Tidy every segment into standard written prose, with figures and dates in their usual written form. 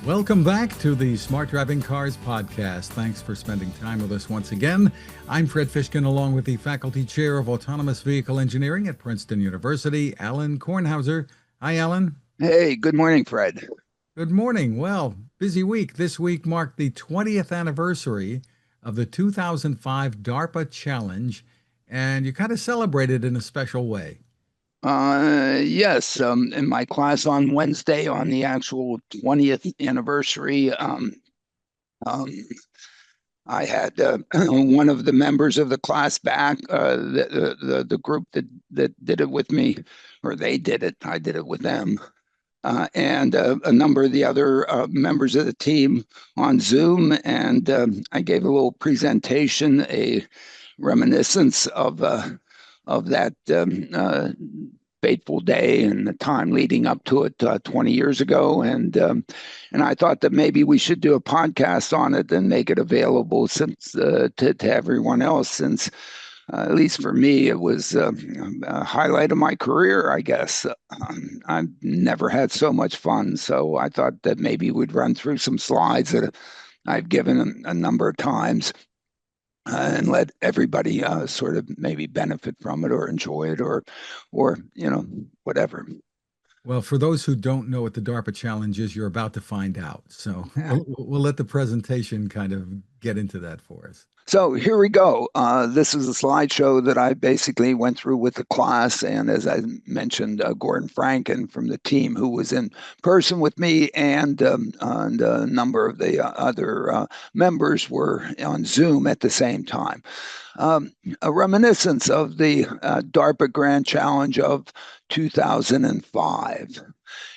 Welcome back to the Smart Driving Cars podcast. Thanks for spending time with us once again. I'm Fred Fishkin, along with the Faculty Chair of Autonomous Vehicle Engineering at Princeton University, Alan Kornhauser. Hi, Alan. Hey, good morning, Fred. Good morning. Well, busy week. This week marked the 20th anniversary of the 2005 DARPA Challenge, and you kind of celebrated in a special way. Yes, in my class on Wednesday on the actual 20th anniversary, um, I had one of the members of the class back, the group that did it with me, or they did it. I did it with them, and a number of the other members of the team on Zoom, and I gave a little presentation, a reminiscence of that fateful day and the time leading up to it 20 years ago, and I thought that maybe we should do a podcast on it and make it available since to everyone else, since at least for me it was a highlight of my career, I guess. I've never had so much fun, so I thought that maybe we'd run through some slides that I've given a number of times, and let everybody sort of maybe benefit from it or enjoy it, or whatever. Well, for those who don't know what the DARPA Challenge is, you're about to find out. So we'll let the presentation kind of get into that for us. So here we go. This is a slideshow that I basically went through with the class, and as I mentioned, Gordon Franken from the team, who was in person with me, and a number of the other members were on Zoom at the same time. A reminiscence of the DARPA Grand Challenge of 2005.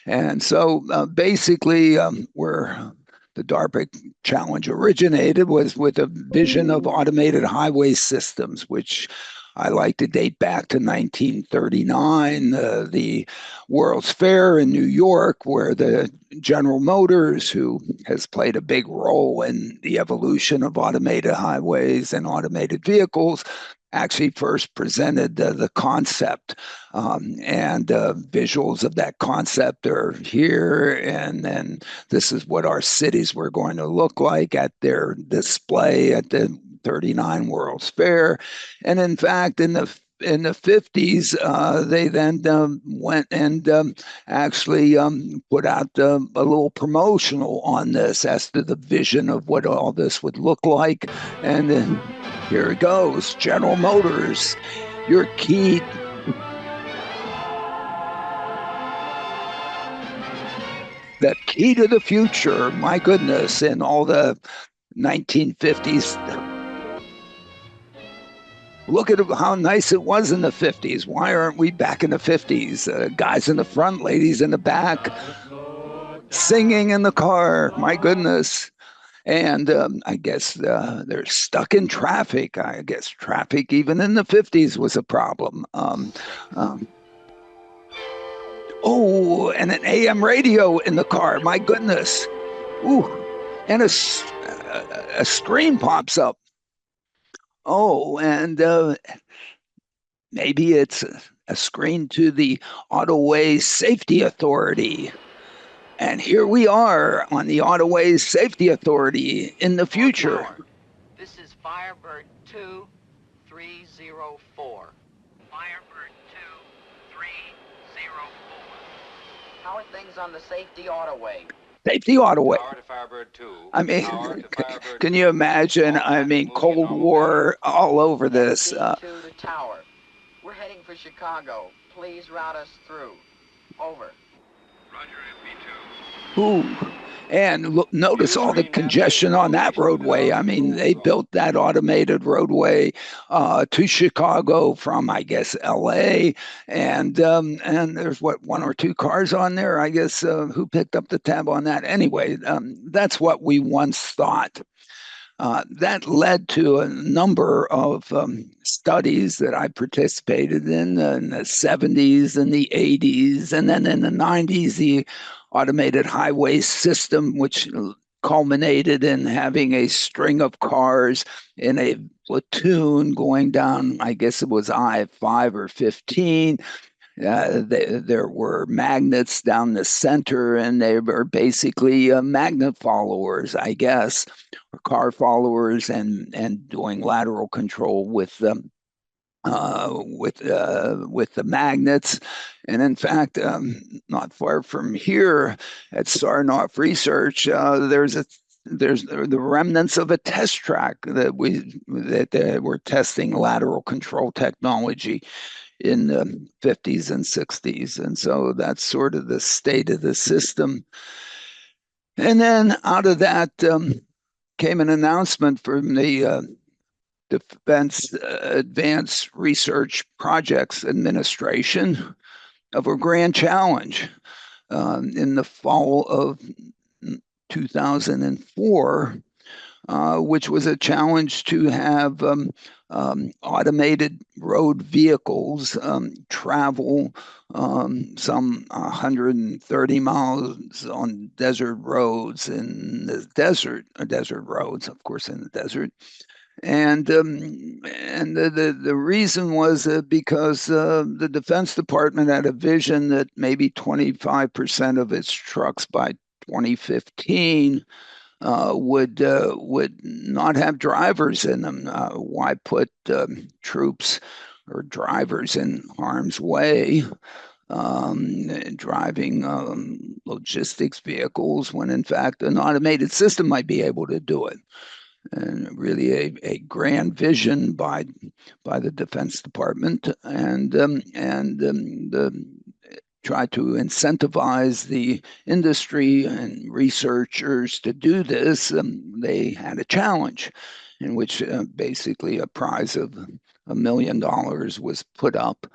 And so basically, where the DARPA challenge originated was with a vision of automated highway systems, which I like to date back to 1939, the World's Fair in New York, where the General Motors, who has played a big role in the evolution of automated highways and automated vehicles, actually first presented the concept, and visuals of that concept are here. And then this is what our cities were going to look like at their display at the 39 World's Fair. And in fact, in the 50s, they then went and actually put out a little promotional on this as to the vision of what all this would look like. And then here it goes. General Motors, your key. The key to the future, my goodness, in all the 1950s. Look at how nice it was in the 50s. Why aren't we back in the 50s? Guys in the front, ladies in the back, singing in the car. My goodness. And I guess they're stuck in traffic. I guess traffic even in the 50s was a problem. Oh, and an AM radio in the car. My goodness. Ooh, and a screen pops up. Oh, and maybe it's a screen to the Autoway Safety Authority. And here we are on the Autoway Safety Authority in the future. This is Firebird 2304. Firebird 2304. How are things on the Safety Autoway? Safety Autoway. Power to Firebird 2. I mean, can you imagine? I mean, Cold War all over this. To the tower. We're heading for Chicago. Please route us through. Over. Roger, MP2. Ooh, and look, notice all the congestion on that roadway. I mean, they built that automated roadway to Chicago from, I guess, LA, and there's one or two cars on there, I guess. Who picked up the tab on that? Anyway, that's what we once thought. That led to a number of studies that I participated in the 70s and the 80s, and then in the 90s, the automated highway system, which culminated in having a string of cars in a platoon going down, I guess it was I-5 or 15, There were magnets down the center, and they were basically magnet followers, I guess, or car followers, and doing lateral control with them. With the magnets, and in fact, not far from here at Sarnoff Research, there's the remnants of a test track that we're testing lateral control technology in the 50s and 60s, and so that's sort of the state of the system. And then out of that came an announcement from the Defense Advanced Research Projects Administration of a grand challenge in the fall of 2004, which was a challenge to have automated road vehicles travel some 130 miles on desert roads in the desert roads, of course, in the desert. And the reason was because the Defense Department had a vision that maybe 25% of its trucks by 2015 would not have drivers in them. Why put troops or drivers in harm's way driving logistics vehicles when in fact an automated system might be able to do it? And really a grand vision by the Defense Department, and try to incentivize the industry and researchers to do this. They had a challenge in which basically a prize of $1 million was put up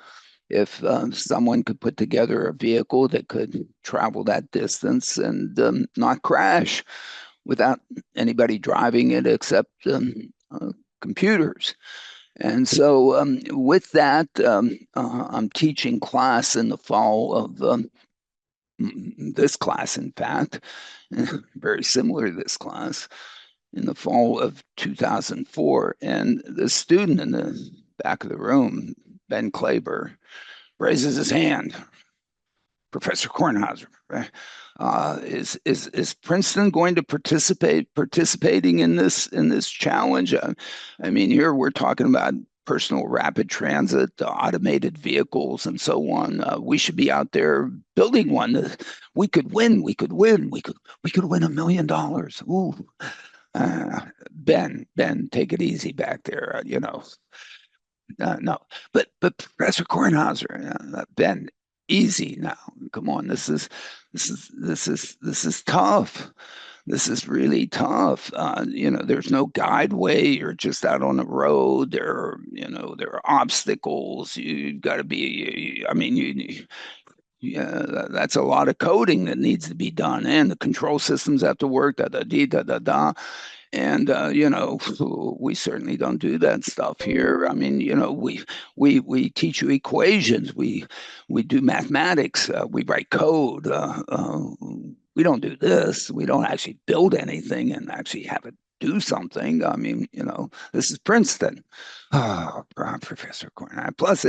if someone could put together a vehicle that could travel that distance and not crash without anybody driving it except computers. And so with that, I'm teaching class in the fall of this class, in fact, very similar to this class, in the fall of 2004. And the student in the back of the room, Ben Klaber, raises his hand. Professor Kornhauser, is Princeton going to participating in this challenge? I mean, here we're talking about personal rapid transit, automated vehicles, and so on. We should be out there building one. We could win. We could win. We could win $1 million. Ooh. Ben, take it easy back there. No, but Professor Kornhauser, Ben, easy now. Come on, this is tough. This is really tough. There's no guideway. You're just out on the road. There are obstacles. You've got to be. I mean, yeah, that's a lot of coding that needs to be done, and the control systems have to work. Da da dee da da da. And we certainly don't do that stuff here. I mean, we teach you equations. We do mathematics. We write code. We don't do this. We don't actually build anything and actually have it do something. I mean, this is Princeton. Oh, Professor Cornell. Plus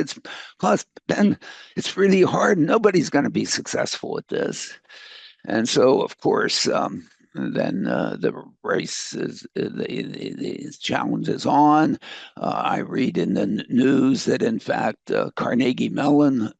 then it's really hard. Nobody's going to be successful at this. And so, of course, then the race the challenge is on. I read in the news that in fact Carnegie Mellon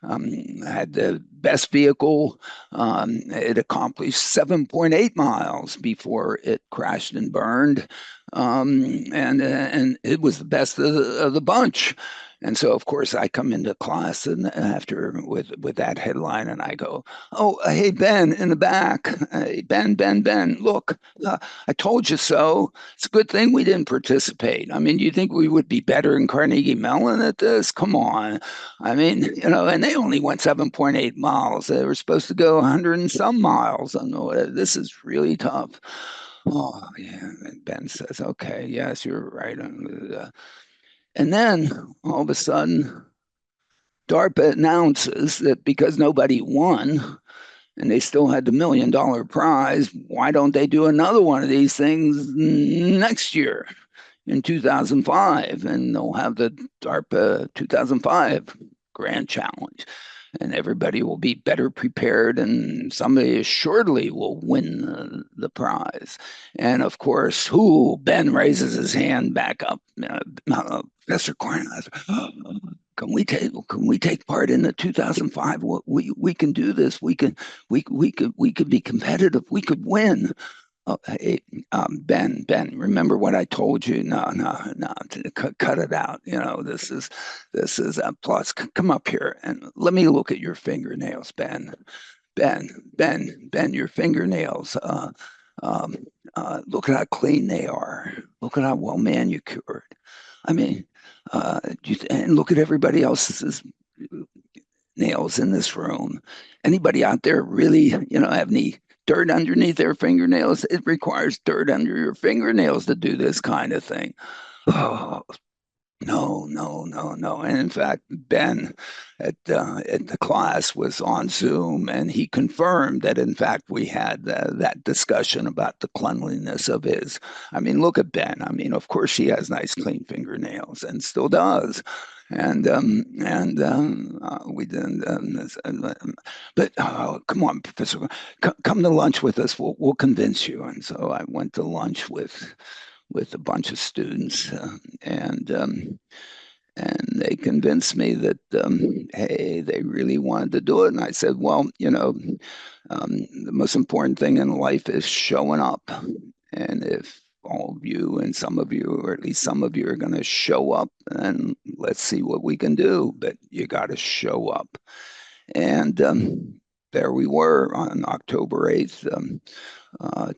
had the best vehicle. It accomplished 7.8 miles before it crashed and burned, and it was the best of the bunch. And so, of course, I come into class and after with that headline, and I go, "Oh, hey Ben in the back, hey, Ben, look, I told you so. It's a good thing we didn't participate. I mean, do you think we would be better in Carnegie Mellon at this? Come on. I mean, and they only went 7.8 miles. They were supposed to go 100 and some miles. I know this is really tough." Oh, yeah. And Ben says, "Okay, yes, you're right." And then all of a sudden, DARPA announces that because nobody won and they still had the $1 million prize, why don't they do another one of these things next year in 2005? And they'll have the DARPA 2005 Grand Challenge, and everybody will be better prepared, and somebody assuredly will win the prize. And of course, Ben raises his hand back up. Professor Cornhusker, can we take part in the 2005? We can do this. We could be competitive. We could win. Oh, hey, Ben, remember what I told you? No, cut it out. This is a plus. Come up here and let me look at your fingernails, Ben. Ben, your fingernails. Um, Look at how clean they are. Look at how well manicured. I mean, and look at everybody else's nails in this room. Anybody out there really, have any dirt underneath their fingernails? It requires dirt under your fingernails to do this kind of thing. Oh, no. And in fact, Ben at the class was on Zoom, and he confirmed that in fact we had that discussion about the cleanliness of his. I mean, look at Ben. I mean, of course he has nice, clean fingernails, and still does. We didn't. But come on, Professor, come to lunch with us. We'll convince you. And so I went to lunch with a bunch of students, and they convinced me that hey, they really wanted to do it. And I said, well, the most important thing in life is showing up. And if all of you and some of you, or at least some of you, are going to show up, and let's see what we can do. But you got to show up. And there we were on October 8th,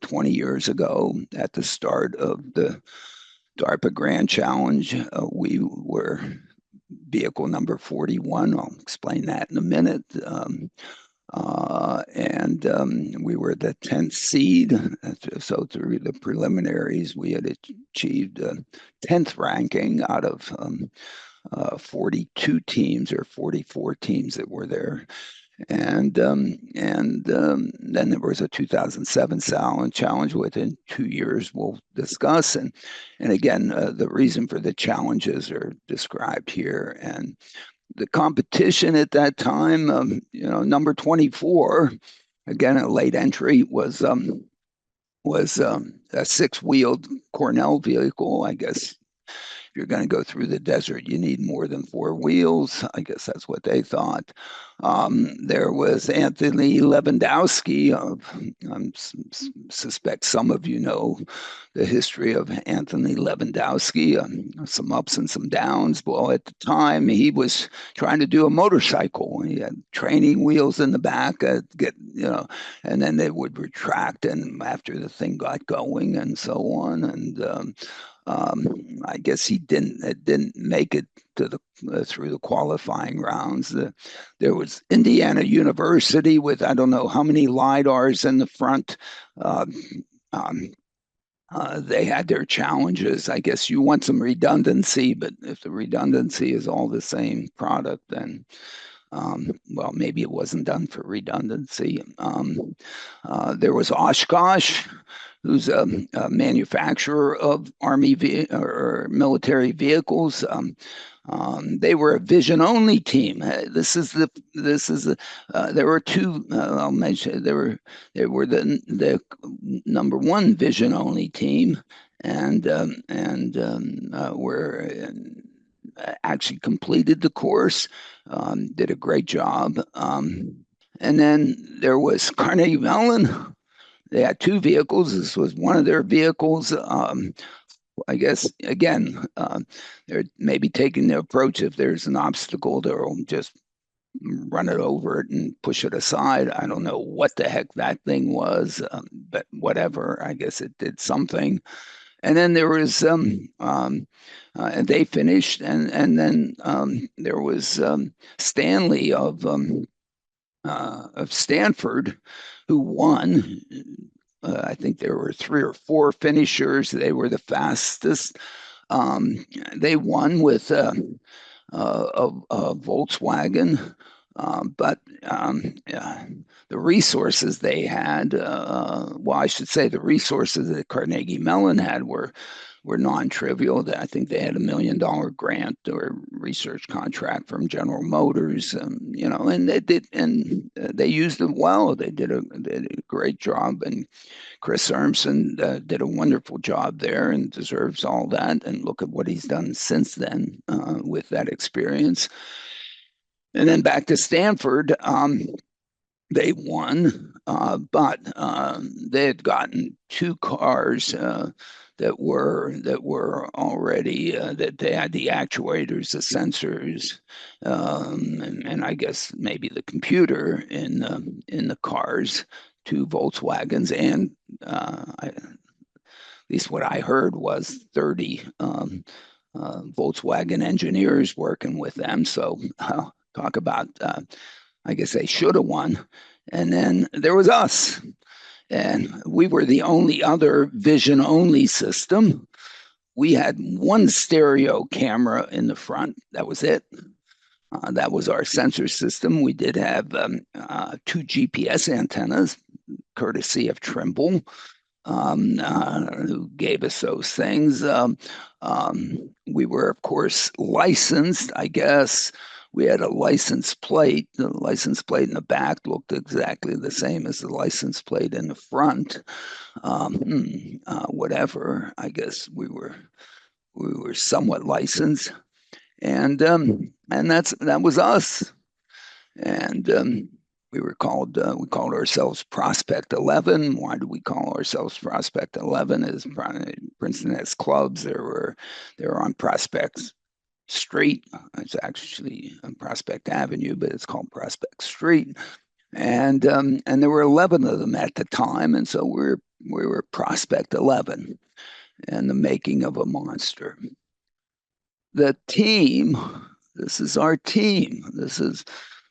20 years ago, at the start of the DARPA Grand Challenge. We were vehicle number 41. I'll explain that in a minute. We were the 10th seed. So through the preliminaries, we had achieved 10th ranking out of 42 teams or 44 teams that were there. And then there was a 2007 challenge within 2 years we'll discuss. And again, the reason for the challenges are described here. And the competition at that time, number 24, again, a late entry, was a six-wheeled Cornell vehicle. I guess if you're going to go through the desert, you need more than four wheels. I guess that's what they thought. There was Anthony Lewandowski. I suspect some of you know the history of Anthony Lewandowski, some ups and some downs. Well, at the time, he was trying to do a motorcycle. He had training wheels in the back, and then they would retract, and after the thing got going, and so on. And I guess it didn't make it to through the qualifying rounds. There was Indiana University with I don't know how many lidars in the front. They had their challenges. I guess you want some redundancy, but if the redundancy is all the same product, then well, maybe it wasn't done for redundancy. There was Oshkosh, who's a manufacturer of army or military vehicles. They were a vision-only team. There were two. I'll mention they were the number one vision-only team, and were actually completed the course. Did a great job. And then there was Carnegie Mellon. They had two vehicles. This was one of their vehicles. I guess, again, they're maybe taking the approach if there's an obstacle, they'll just run it over it and push it aside. I don't know what the heck that thing was, but whatever. I guess it did something. And then there was, and they finished, and then there was Stanley of Stanford, who won. I think there were 3 or 4 finishers. They were the fastest. They won with a Volkswagen, but the resources they had, well, I should say the resources that Carnegie Mellon had were were non-trivial. I think they had $1 million grant or research contract from General Motors, and they did, and they used it well. They did a great job, and Chris Urmson did a wonderful job there and deserves all that. And look at what he's done since then with that experience. And then back to Stanford. They won, but they had gotten two cars that were already that they had the actuators, the sensors, and I guess maybe the computer in the cars. Two Volkswagens, and at least what I heard was 30 Volkswagen engineers working with them. So talk about I guess they should have won. And then there was us. And we were the only other vision only system. We had one stereo camera in the front. That was it. That was our sensor system. We did have two GPS antennas, courtesy of Trimble, who gave us those things. We were, of course, licensed, I guess. We had a license plate. The license plate in the back looked exactly the same as the license plate in the front. Whatever. I guess we were somewhat licensed, and that was us. And we called ourselves Prospect 11. Why do we call ourselves Prospect 11? Is Princeton has clubs. They were on Prospect Street. It's actually on Prospect Avenue, but it's called Prospect Street. And there were 11 of them at the time, and so we were Prospect 11, and the making of a monster. The team. This is our team. This is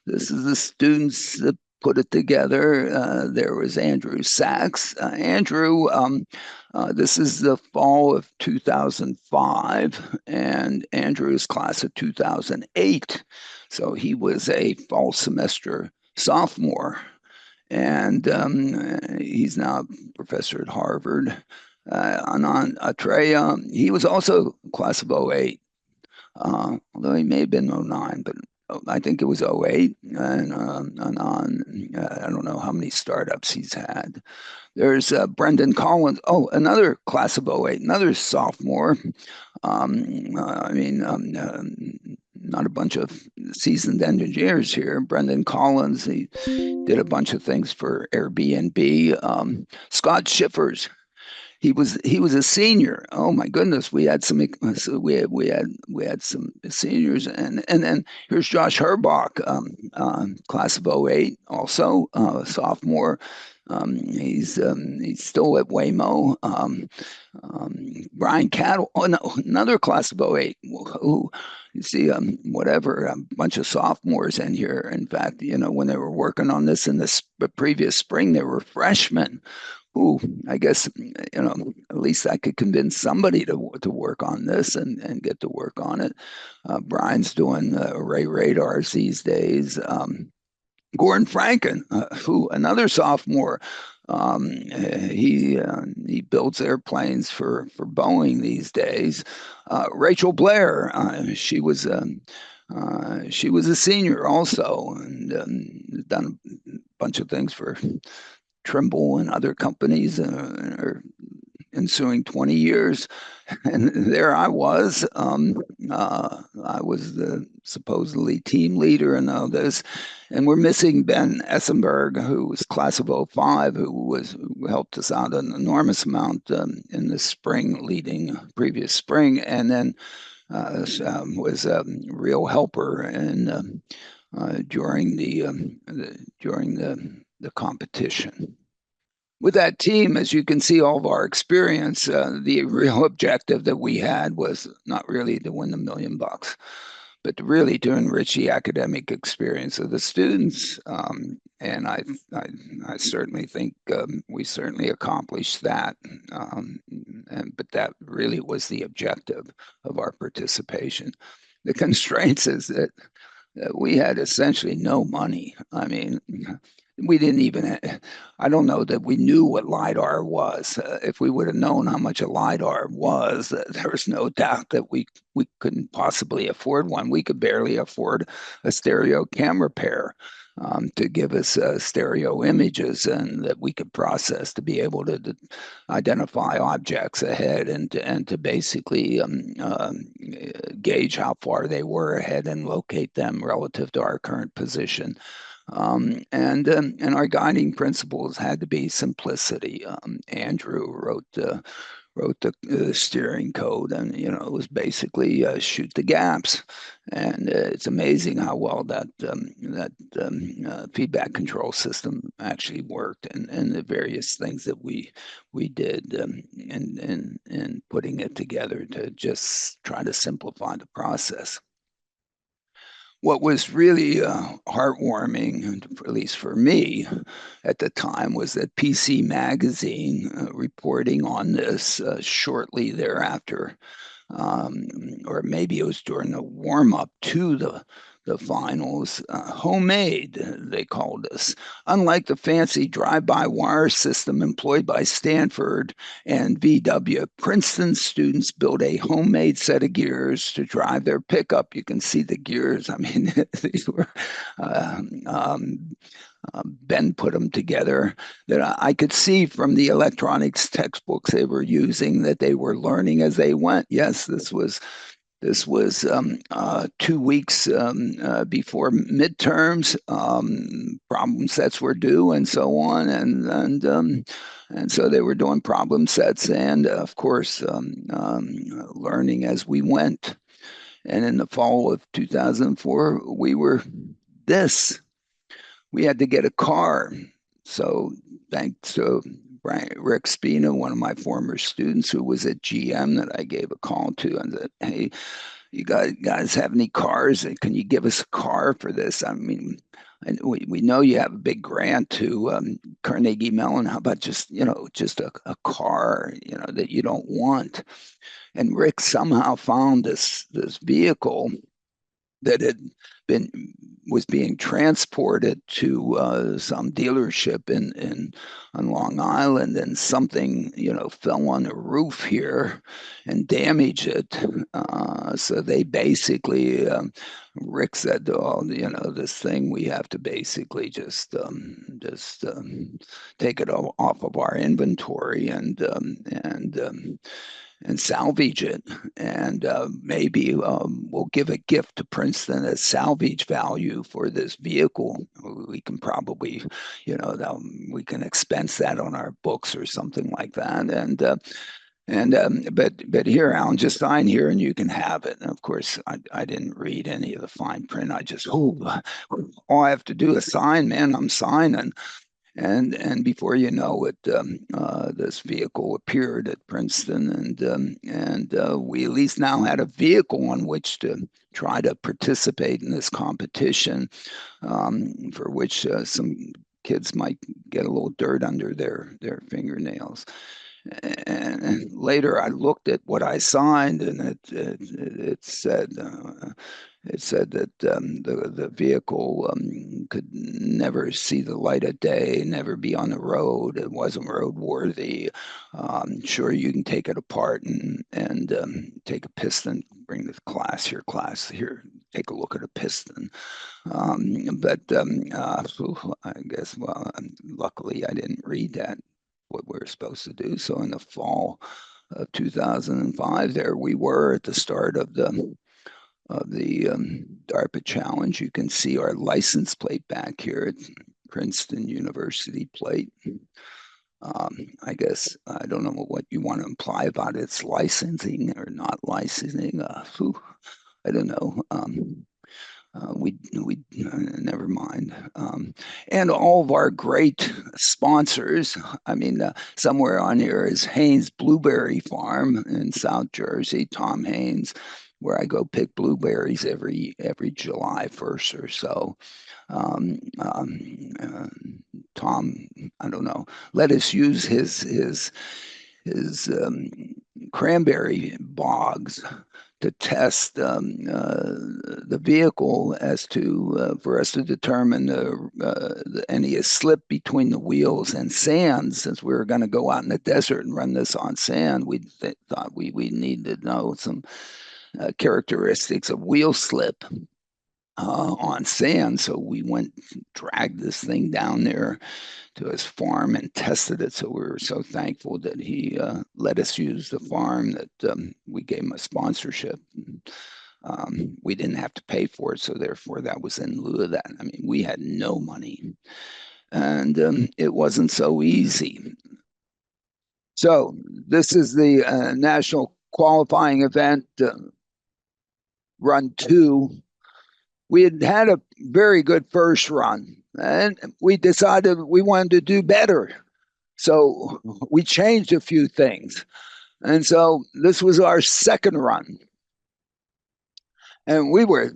the students that put it together. There was Andrew Sachs. Andrew, this is the fall of 2005, and Andrew's class of 2008. So he was a fall semester sophomore, and he's now a professor at Harvard. Anand Atreya, he was also class of '08, although he may have been '09, but I think it was '08, and I don't know how many startups he's had. There's Brendan Collins. Oh, another class of '08, another sophomore. Not a bunch of seasoned engineers here. Brendan Collins, he did a bunch of things for Airbnb. Scott Schiffers, he was a senior. Oh my goodness, we had some seniors, and then here's Josh Herbach, class of '08, also sophomore. He's still at Waymo. Brian Cattle, no, another class of '08. Who you see, whatever, a bunch of sophomores in here. In fact, when they were working on this in the previous spring, they were freshmen. Who I guess at least I could convince somebody to work on this and get to work on it. Brian's doing array radars these days. Gordon Franken, who another sophomore, he builds airplanes for Boeing these days. Rachel Blair, she was a senior also, and done a bunch of things for Trimble and other companies are ensuing 20 years. And there I was. I was the supposedly team leader and all this. And we're missing Ben Essenberg, who was class of '05, who helped us out an enormous amount in the spring leading previous spring, and then was a real helper and during the competition. With that team, as you can see, all of our experience, the real objective that we had was not really to win the $1 million, but really to enrich the academic experience of the students. And I certainly think we certainly accomplished that. But that really was the objective of our participation. The constraints is that we had essentially no money. I mean, we didn't even, I don't know that we knew what LiDAR was. If we would have known how much a LiDAR was, there was no doubt that we couldn't possibly afford one. We could barely afford a stereo camera pair to give us stereo images and that we could process to be able to identify objects ahead and to basically gauge how far they were ahead and locate them relative to our current position. And our guiding principles had to be simplicity. Andrew wrote the steering code, and it was basically shoot the gaps. And it's amazing how well that feedback control system actually worked, and the various things that we did in putting it together to just try to simplify the process. What was really heartwarming, at least for me at the time, was that PC Magazine reporting on this shortly thereafter, or maybe it was during the warm up to the finals. Homemade, they called us. Unlike the fancy drive-by wire system employed by Stanford and VW, Princeton students built a homemade set of gears to drive their pickup. You can see the gears. I mean, these were Ben put them together, that I could see from the electronics textbooks they were using that they were learning as they went. Yes, this was 2 weeks before midterms. Problem sets were due, and so on, and so they were doing problem sets, and of course, learning as we went. And in the fall of 2004, this. We had to get a car. So thanks to Rick Spina, one of my former students who was at GM, that I gave a call to and said, hey, you guys have any cars? Can you give us a car for this? I mean, and we know you have a big grant to Carnegie Mellon. How about just a car that you don't want? And Rick somehow found this vehicle that been was being transported to some dealership in on Long Island, and something fell on the roof here and damaged it. So they basically, Rick said, "Oh, this thing we have to basically just take it off of our inventory and salvage it, and maybe we'll give a gift to Princeton as salvage value for this vehicle. We can probably, we can expense that on our books or something like that." But here, Alan, just sign here and you can have it. And of course, I didn't read any of the fine print. I just, all I have to do is sign, man. I'm signing. And before you know it, this vehicle appeared at Princeton, and we at least now had a vehicle on which to try to participate in this competition, for which some kids might get a little dirt under their fingernails. And later, I looked at what I signed, and it said. It said that the vehicle could never see the light of day, never be on the road. It wasn't roadworthy. Sure, you can take it apart and take a piston, bring the class here, take a look at a piston. But I guess, well, luckily I didn't read that, what we're supposed to do. So in the fall of 2005, there we were at the start of the DARPA challenge. You can see our license plate back here at Princeton University plate. I guess I don't know what you want to imply about its licensing or not licensing. I don't know. We never mind. And all of our great sponsors. I mean, somewhere on here is Haynes Blueberry Farm in South Jersey. Tom Haynes, where I go pick blueberries every July 1st or so. Tom, I don't know, let us use his cranberry bogs to test the vehicle as to for us to determine any slip between the wheels and sand. Since we were going to go out in the desert and run this on sand, we thought we needed to know some characteristics of wheel slip on sand. So we went, dragged this thing down there to his farm and tested it. So we were so thankful that he let us use the farm, that we gave him a sponsorship. We didn't have to pay for it, so therefore that was in lieu of that. I mean, we had no money, and it wasn't so easy. So this is the national qualifying event, run 2. We had a very good first run, and we decided we wanted to do better. So we changed a few things. And so this was our second run. And we were,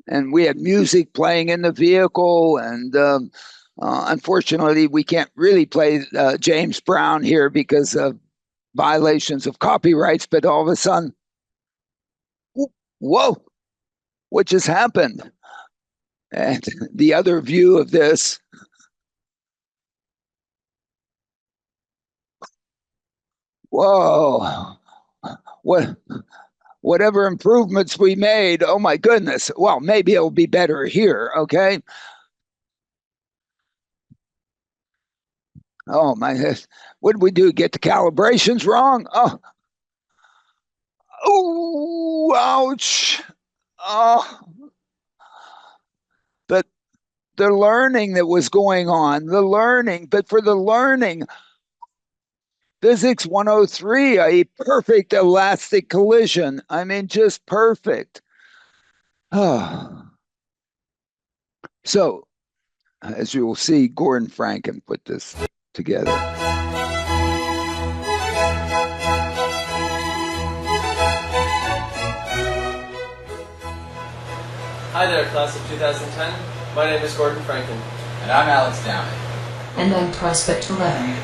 and we had music playing in the vehicle. And unfortunately, we can't really play James Brown here because of violations of copyrights. But all of a sudden, whoa, what just happened? And the other view of this, whoa, whatever improvements we made, oh my goodness, well, maybe it'll be better here, okay? Oh my, what did we do? Get the calibrations wrong? Oh, ouch. Oh, but the learning that was going on, but for the learning, Physics 103, a perfect elastic collision. I mean, just perfect. So, as you will see, Gordon Franken put this together. Hi there, class of 2010. My name is Gordon Franken. And I'm Alex Downey. And I'm Prospect 11.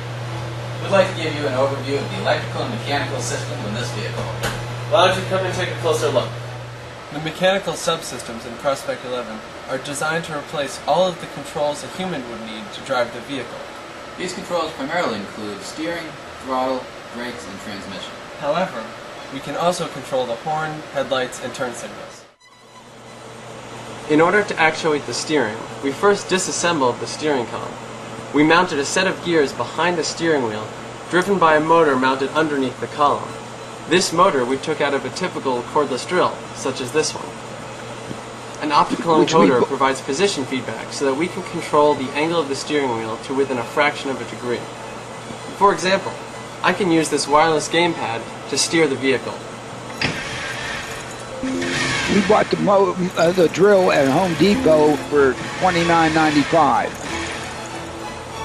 We'd like to give you an overview of the electrical and mechanical systems in this vehicle. Why don't you come and take a closer look? The mechanical subsystems in Prospect 11 are designed to replace all of the controls a human would need to drive the vehicle. These controls primarily include steering, throttle, brakes, and transmission. However, we can also control the horn, headlights, and turn signals. In order to actuate the steering, we first disassembled the steering column. We mounted a set of gears behind the steering wheel, driven by a motor mounted underneath the column. This motor we took out of a typical cordless drill, such as this one. An optical encoder provides position feedback so that we can control the angle of the steering wheel to within a fraction of a degree. For example, I can use this wireless gamepad to steer the vehicle. We bought the drill at Home Depot for $29.95.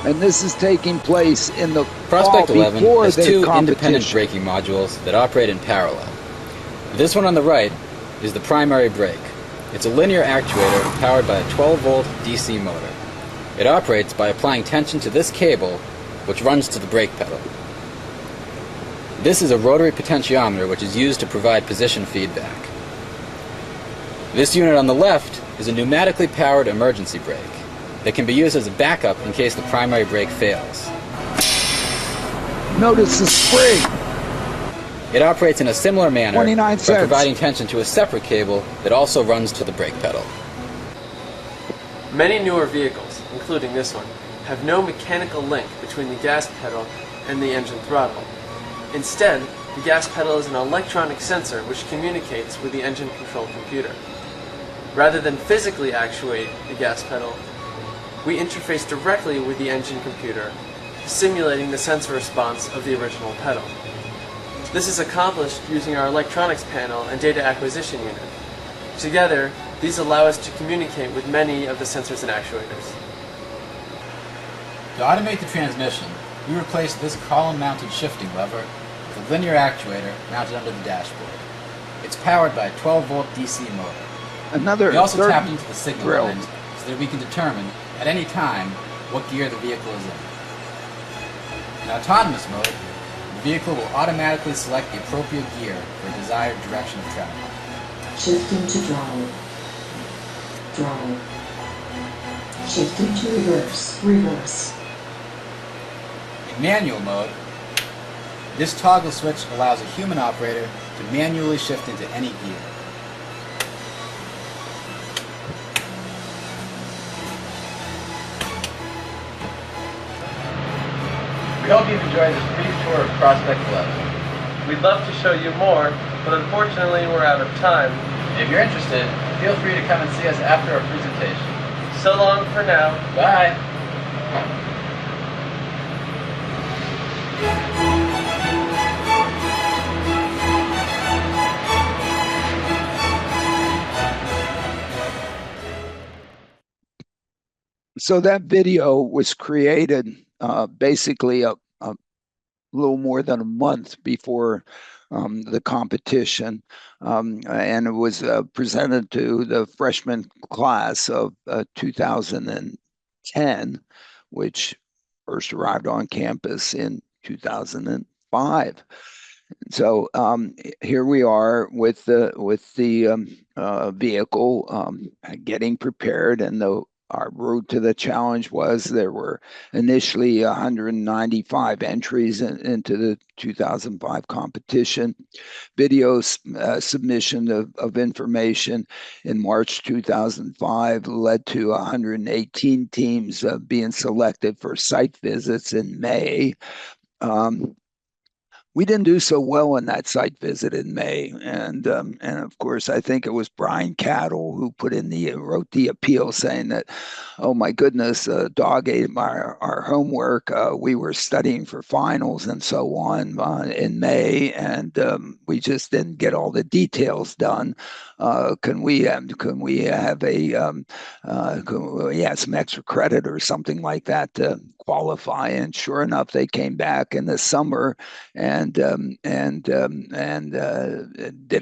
And this is taking place in the Prospect 11 has two competition. independent braking modules that operate in parallel. This one on the right is the primary brake. It's a linear actuator powered by a 12-volt DC motor. It operates by applying tension to this cable, which runs to the brake pedal. This is a rotary potentiometer which is used to provide position feedback. This unit on the left is a pneumatically powered emergency brake that can be used as a backup in case the primary brake fails. Notice the spring. It operates in a similar manner 29 by cents. providing tension to a separate cable that also runs to the brake pedal. Many newer vehicles, including this one, have no mechanical link between the gas pedal and the engine throttle. Instead, the gas pedal is an electronic sensor which communicates with the engine control computer. Rather than physically actuate the gas pedal, we interface directly with the engine computer, simulating the sensor response of the original pedal. This is accomplished using our electronics panel and data acquisition unit. Together, these allow us to communicate with many of the sensors and actuators. To automate the transmission, we replaced this column-mounted shifting lever with a linear actuator mounted under the dashboard. It's powered by a 12-volt DC motor. We also tapped into the signal lines so that we can determine at any time what gear the vehicle is in. In autonomous mode, the vehicle will automatically select the appropriate gear for a desired direction of travel. Shifting to drive. Drive. Shifting to reverse. Reverse. In manual mode, this toggle switch allows a human operator to manually shift into any gear. We hope you've enjoyed this brief tour of Prospect 11. We'd love to show you more, but unfortunately we're out of time. If you're interested, feel free to come and see us after our presentation. So long for now. Bye! So that video was created basically a little more than a month before the competition, and it was presented to the freshman class of 2010, which first arrived on campus in 2005. So here we are with the vehicle getting prepared, and our road to the challenge was there were initially 195 entries into the 2005 competition. Video submission of information in March 2005 led to 118 teams being selected for site visits in May. We didn't do so well in that site visit in May, and of course I think it was Brian Cattle who wrote the appeal saying that, oh my goodness, dog ate our homework. We were studying for finals and so on in May, and we just didn't get all the details done. Can we have some extra credit or something like that to qualify? And sure enough, they came back in the summer and did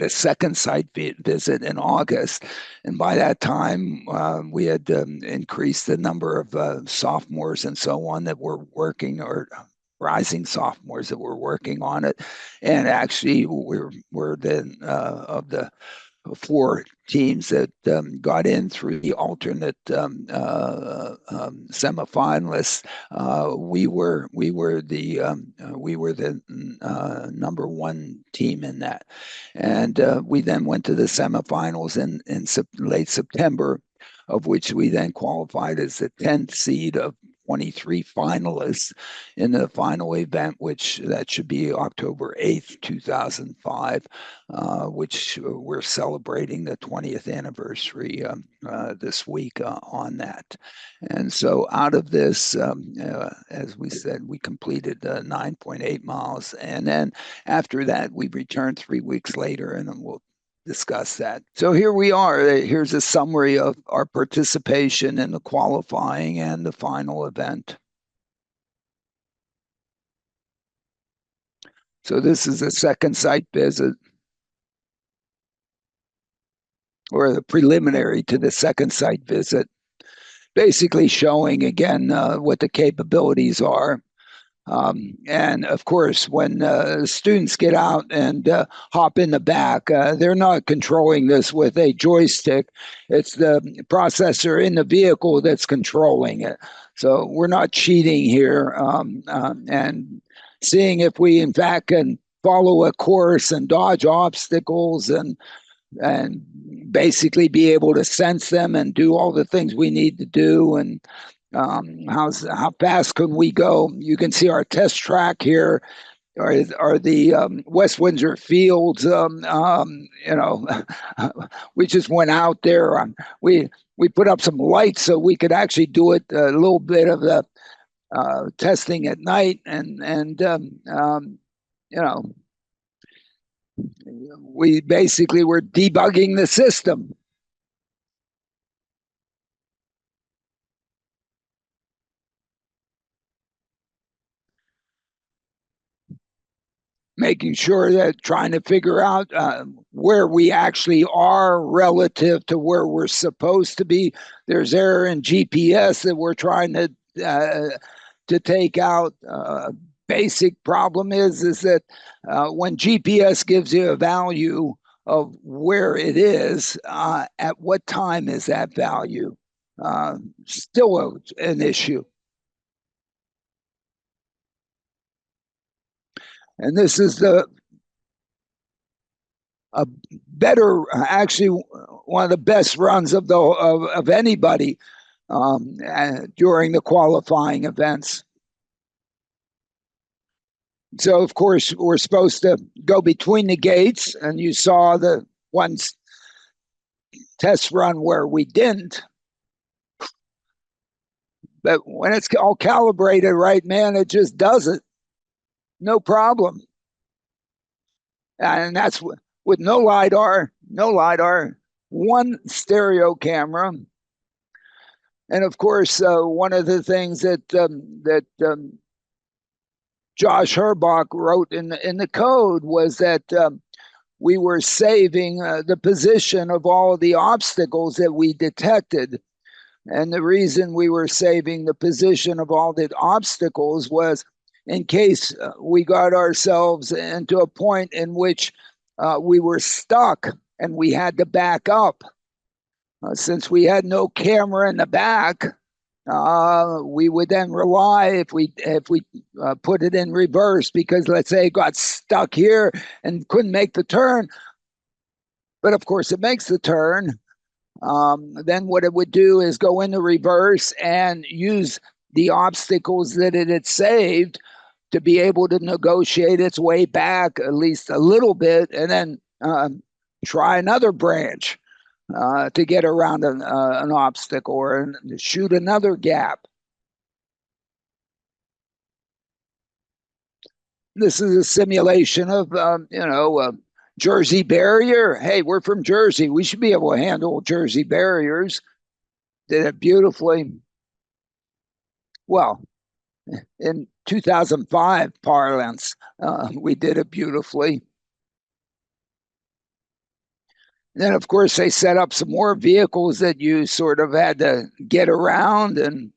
a second site visit in August. And by that time, we had increased the number of sophomores and so on that were working, or rising sophomores that were working on it. And actually, we're then of the 4 teams that got in through the alternate semifinalists. We were the number 1 team in that, and we then went to the semifinals in late September, of which we then qualified as the 10th seed of 23 finalists in the final event, which that should be October 8th, 2005, which we're celebrating the 20th anniversary this week on that. And so out of this, as we said, we completed 9.8 miles. And then after that, we returned 3 weeks later, and then we'll discuss that. So here we are. Here's a summary of our participation in the qualifying and the final event. So this is the second site visit, or the preliminary to the second site visit, basically showing again what the capabilities are. And of course, when students get out and hop in the back, they're not controlling this with a joystick. It's the processor in the vehicle that's controlling it. So we're not cheating here, and seeing if we in fact can follow a course and dodge obstacles and basically be able to sense them and do all the things we need to do. And how fast can we go? You can see our test track here are the West Windsor Fields. We just went out there. We put up some lights so we could actually do it a little bit of the testing at night, and we basically were debugging the system. Making sure that trying to figure out where we actually are relative to where we're supposed to be. There's error in GPS that we're trying to take out. Basic problem is that when GPS gives you a value of where it is, at what time is that value still an issue? And this is a better, actually, one of the best runs of anybody during the qualifying events. So, of course, we're supposed to go between the gates, and you saw the one test run where we didn't. But when it's all calibrated right, man, it just does it. No problem. And that's with no LiDAR, one stereo camera. And of course, one of the things that Josh Herbach wrote in the code was that we were saving the position of all of the obstacles that we detected. And the reason we were saving the position of all the obstacles was in case we got ourselves into a point in which we were stuck and we had to back up. Since we had no camera in the back, we would then rely if we put it in reverse, because let's say it got stuck here and couldn't make the turn, but of course it makes the turn. Then what it would do is go into reverse and use the obstacles that it had saved to be able to negotiate its way back at least a little bit, and then try another branch to get around an obstacle or shoot another gap. This is a simulation of, Jersey barrier. Hey, we're from Jersey. We should be able to handle Jersey barriers. Did it beautifully. Well, in 2005 parlance, we did it beautifully. Then, of course, they set up some more vehicles that you sort of had to get around. And,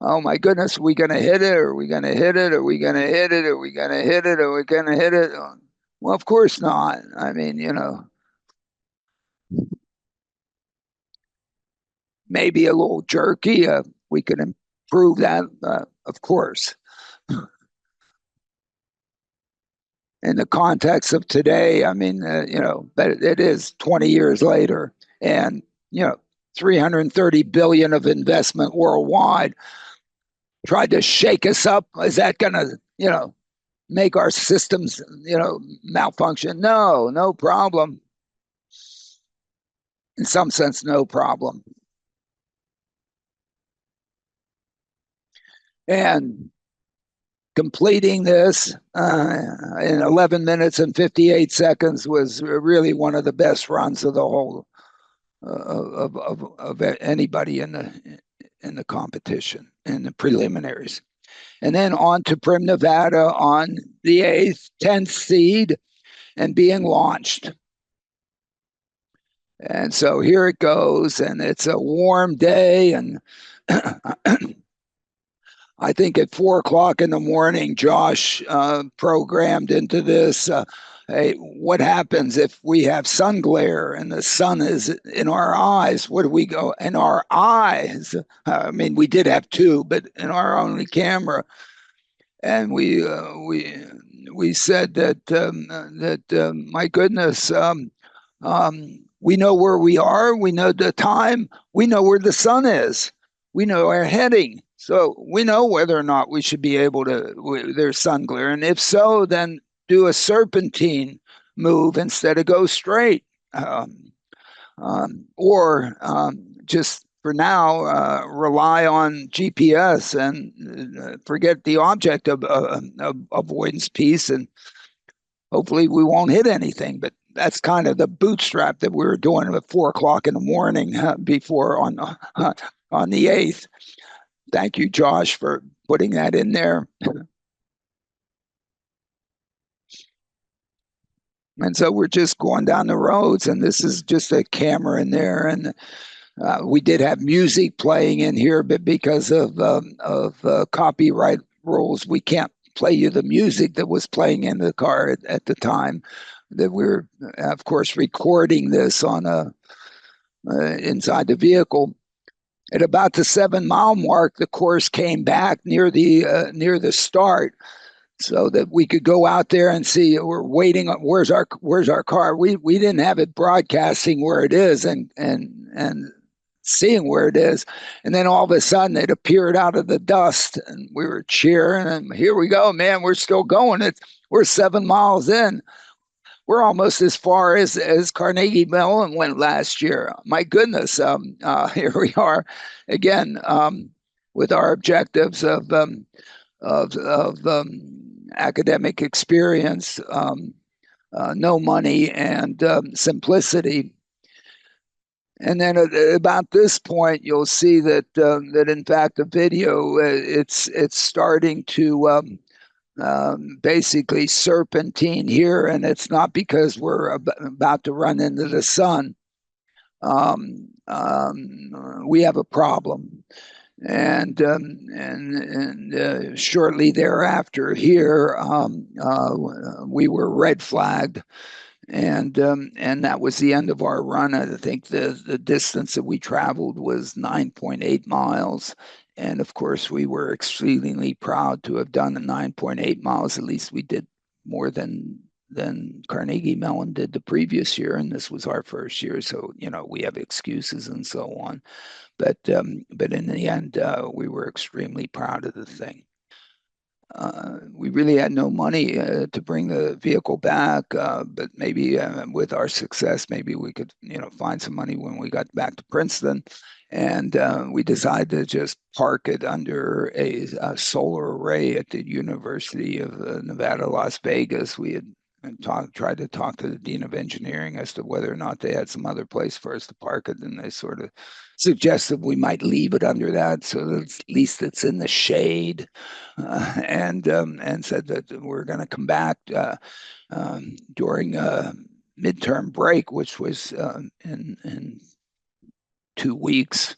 oh, my goodness, are we going to hit it? Are we going to hit it? Are we going to hit it? Are we going to hit it? Are we going to hit it? Well, of course not. I mean, maybe a little jerky. We can improve that, of course. In the context of today, I mean, but it is 20 years later, and 330 billion of investment worldwide tried to shake us up. Is that going to, make our systems, malfunction? No problem. In some sense, no problem. And completing this in 11 minutes and 58 seconds was really one of the best runs of the whole of anybody in the competition, in the preliminaries. And then on to Prim, Nevada on the 8th, 10th seed and being launched. And so here it goes, and it's a warm day, and I think at 4 o'clock in the morning, Josh programmed into this, hey, what happens if we have sun glare and the sun is in our eyes? What do we go in our eyes? I mean, we did have two, but in our only camera. And we said that my goodness, we know where we are, we know the time, we know where the sun is, we know our heading. So we know whether or not we should be able to, there's sun glare. And if so, then do a serpentine move instead of go straight. Or just for now, rely on GPS and forget the object of avoidance piece. And hopefully we won't hit anything. But that's kind of the bootstrap that we were doing at 4 o'clock in the morning before on the 8th. Thank you, Josh, for putting that in there. And so we're just going down the roads, and this is just a camera in there. And we did have music playing in here, but because of copyright rules, we can't play you the music that was playing in the car at the time. that we're, of course, recording this on inside the vehicle. At about the 7-mile mark, the course came back near the start, so that we could go out there and see. We're waiting. Where's our car? We didn't have it broadcasting where it is and seeing where it is, and then all of a sudden it appeared out of the dust, and we were cheering. And here we go, man! We're still going. We're 7 miles in. We're almost as far as Carnegie Mellon went last year. My goodness, here we are again with our objectives of academic experience, no money, and simplicity. And then at about this point, you'll see that in fact the video it's starting to basically serpentine here, and it's not because we're about to run into the sun. We have a problem, and shortly thereafter, here we were red flagged, and that was the end of our run. I think the distance that we traveled was 9.8 miles. And of course, we were exceedingly proud to have done the 9.8 miles. At least we did more than Carnegie Mellon did the previous year, and this was our first year. So we have excuses and so on, but in the end, we were extremely proud of the thing. We really had no money to bring the vehicle back, but maybe with our success, maybe we could, find some money when we got back to Princeton. And we decided to just park it under a solar array at the University of Nevada, Las Vegas. We had tried to talk to the dean of engineering as to whether or not they had some other place for us to park it, and they sort of suggested we might leave it under that, so that at least it's in the shade, and said that we're going to come back during a midterm break, which was in 2 weeks,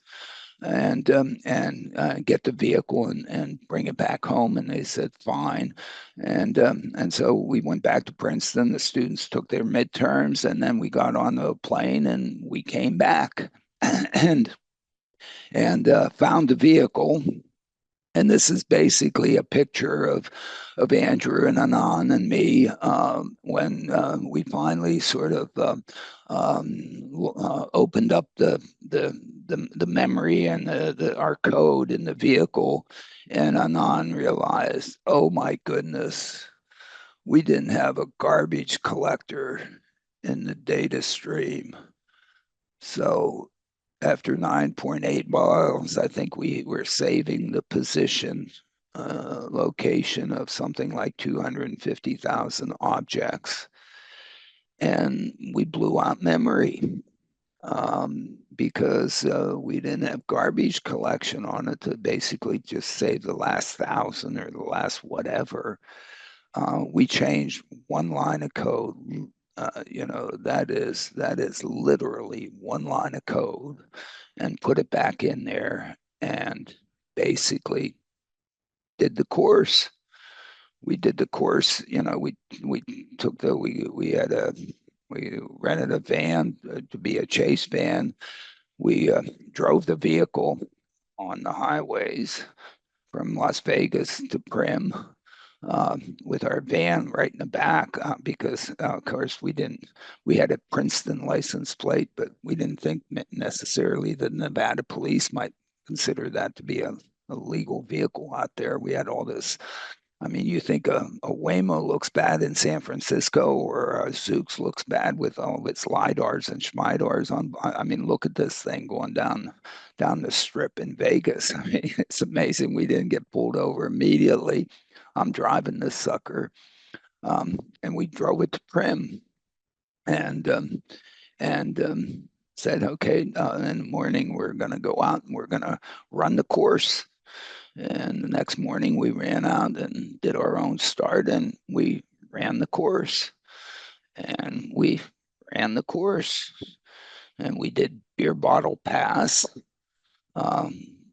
and get the vehicle and bring it back home. And they said fine, and so we went back to Princeton. The students took their midterms, and then we got on the plane and we came back and found the vehicle. And this is basically a picture of Andrew and Alain and me when we finally sort of opened up the memory and our code in the vehicle, and Alain realized, oh my goodness, we didn't have a garbage collector in the data stream. So after 9.8 miles, I think we were saving the position location of something like 250,000 objects. And we blew out memory because we didn't have garbage collection on it to basically just save the last 1,000 or the last whatever. We changed one line of code. That is literally one line of code, and put it back in there, and basically did the course. We did the course. We took we rented a van to be a chase van. We drove the vehicle on the highways from Las Vegas to Prim. With our van right in the back, because of course we had a Princeton license plate, but we didn't think necessarily the Nevada police might consider that to be a legal vehicle out there. We had all this. I mean, you think a Waymo looks bad in San Francisco, or a Zoox looks bad with all of its lidars and schmidars on. I mean, look at this thing going down the strip in Vegas. I mean, it's amazing we didn't get pulled over immediately. I'm driving this sucker, and we drove it to Prim, and said, okay, in the morning we're going to go out and we're going to run the course. And the next morning we ran out and did our own start, and we ran the course, and we ran the course, and we did beer bottle pass.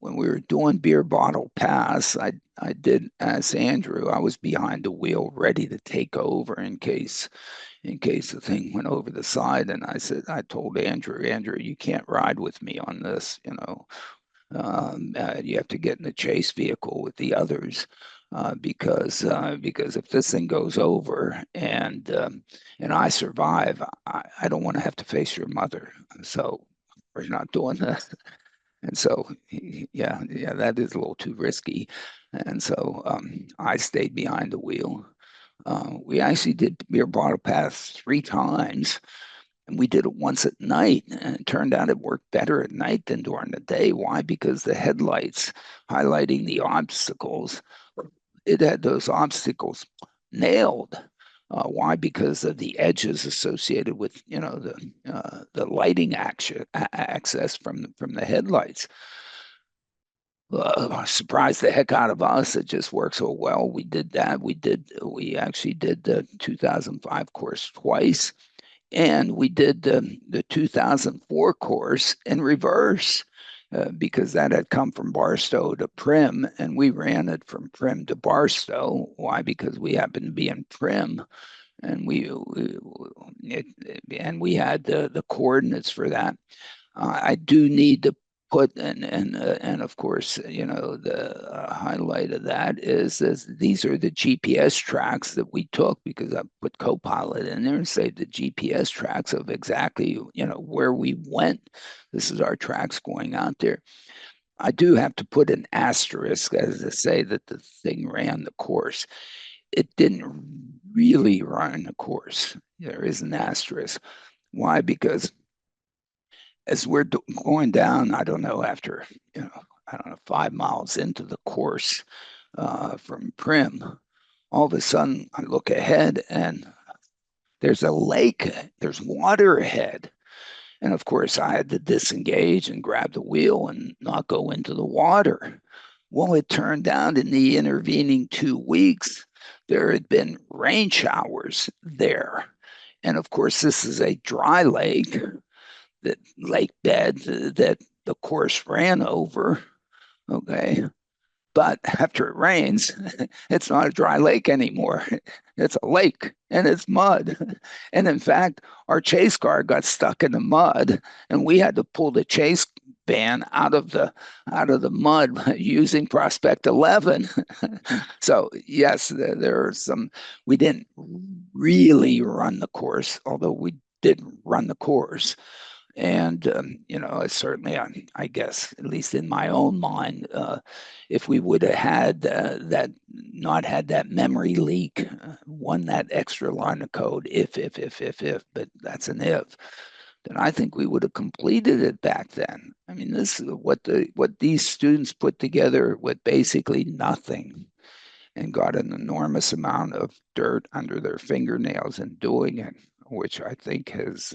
When we were doing beer bottle pass, I did as Andrew. I was behind the wheel, ready to take over in case in case the thing went over the side. And I told Andrew, you can't ride with me on this. You have to get in the chase vehicle with the others. Because if this thing goes over and I survive, I don't want to have to face your mother. So we're not doing this. And so, yeah, that is a little too risky. And so I stayed behind the wheel. We actually did beer bottle paths 3 times, and we did it once at night. And it turned out it worked better at night than during the day. Why? Because the headlights highlighting the obstacles, it had those obstacles nailed. Why? Because of the edges associated with the lighting access from the headlights. Surprised the heck out of us. It just worked so well. We did that. We actually did the 2005 course twice, and we did the 2004 course in reverse. Because that had come from Barstow to Prim, and we ran it from Prim to Barstow. Why? Because we happened to be in Prim, and we had the coordinates for that. I do need to put, and of course, the highlight of that is these are the GPS tracks that we took, because I put Copilot in there and say the GPS tracks of exactly where we went. This is our tracks going out there. I do have to put an asterisk as to say that the thing ran the course. It didn't really run the course. There is an asterisk. Why? Because as we're going down, I don't know, after, 5 miles into the course from Prim, all of a sudden I look ahead and there's a lake, there's water ahead. And of course, I had to disengage and grab the wheel and not go into the water. Well, it turned out in the intervening 2 weeks, there had been rain showers there. And of course, this is a dry lake, that lake bed that the course ran over. Okay. But after it rains, it's not a dry lake anymore. It's a lake and it's mud. And in fact, our chase car got stuck in the mud, and we had to pull the chase van out of the mud using Prospect 11. So yes, there are some. We didn't really run the course, although we did run the course. And certainly, I guess, at least in my own mind, if we would have had not had that memory leak, won that extra line of code, if, but that's an if, then I think we would have completed it back then. I mean, this is what these students put together with basically nothing, and got an enormous amount of dirt under their fingernails in doing it, which I think has.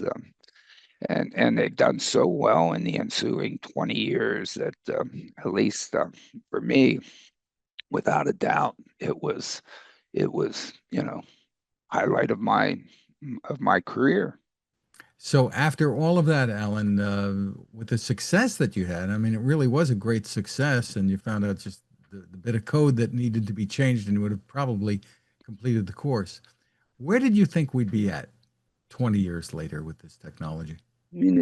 And they've done so well in the ensuing 20 years that, at least for me, without a doubt, it was highlight of my career. So after all of that, Alan, with the success that you had, I mean, it really was a great success, and you found out just the bit of code that needed to be changed, and would have probably completed the course. Where did you think we'd be at 20 years later with this technology? I mean,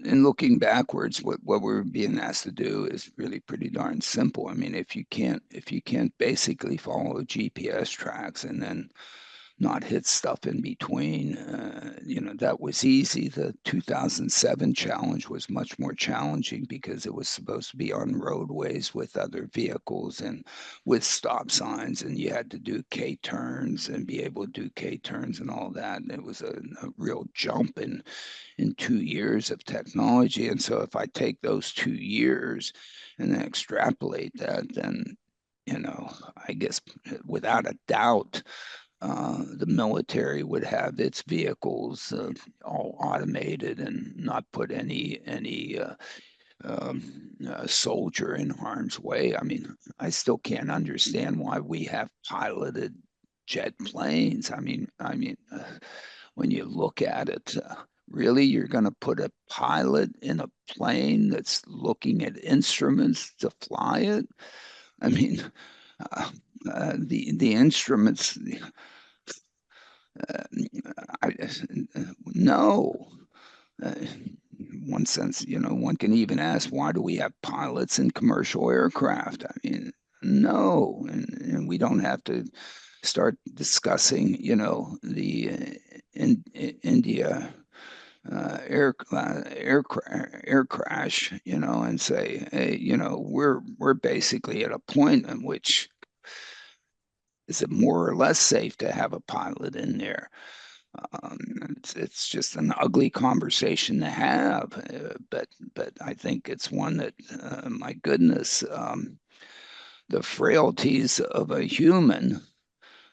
in looking backwards, what we're being asked to do is really pretty darn simple. I mean, if you can't basically follow GPS tracks and then not hit stuff in between, that was easy. The 2007 challenge was much more challenging because it was supposed to be on roadways with other vehicles and with stop signs, and you had to do K turns and be able to do K turns and all that. And it was a real jump in 2 years of technology. And so if I take those 2 years and then extrapolate that, then, I guess without a doubt, the military would have its vehicles all automated and not put any soldier in harm's way. I mean, I still can't understand why we have piloted jet planes. When you look at it, really, you're going to put a pilot in a plane that's looking at instruments to fly it? I mean, the instruments, No. One sense, one can even ask, why do we have pilots in commercial aircraft? I mean, no, and we don't have to start discussing, the India air crash, and say, hey, we're basically at a point in which is it more or less safe to have a pilot in there? Um, it's just an ugly conversation to have, but I think it's one that, my goodness, the frailties of a human.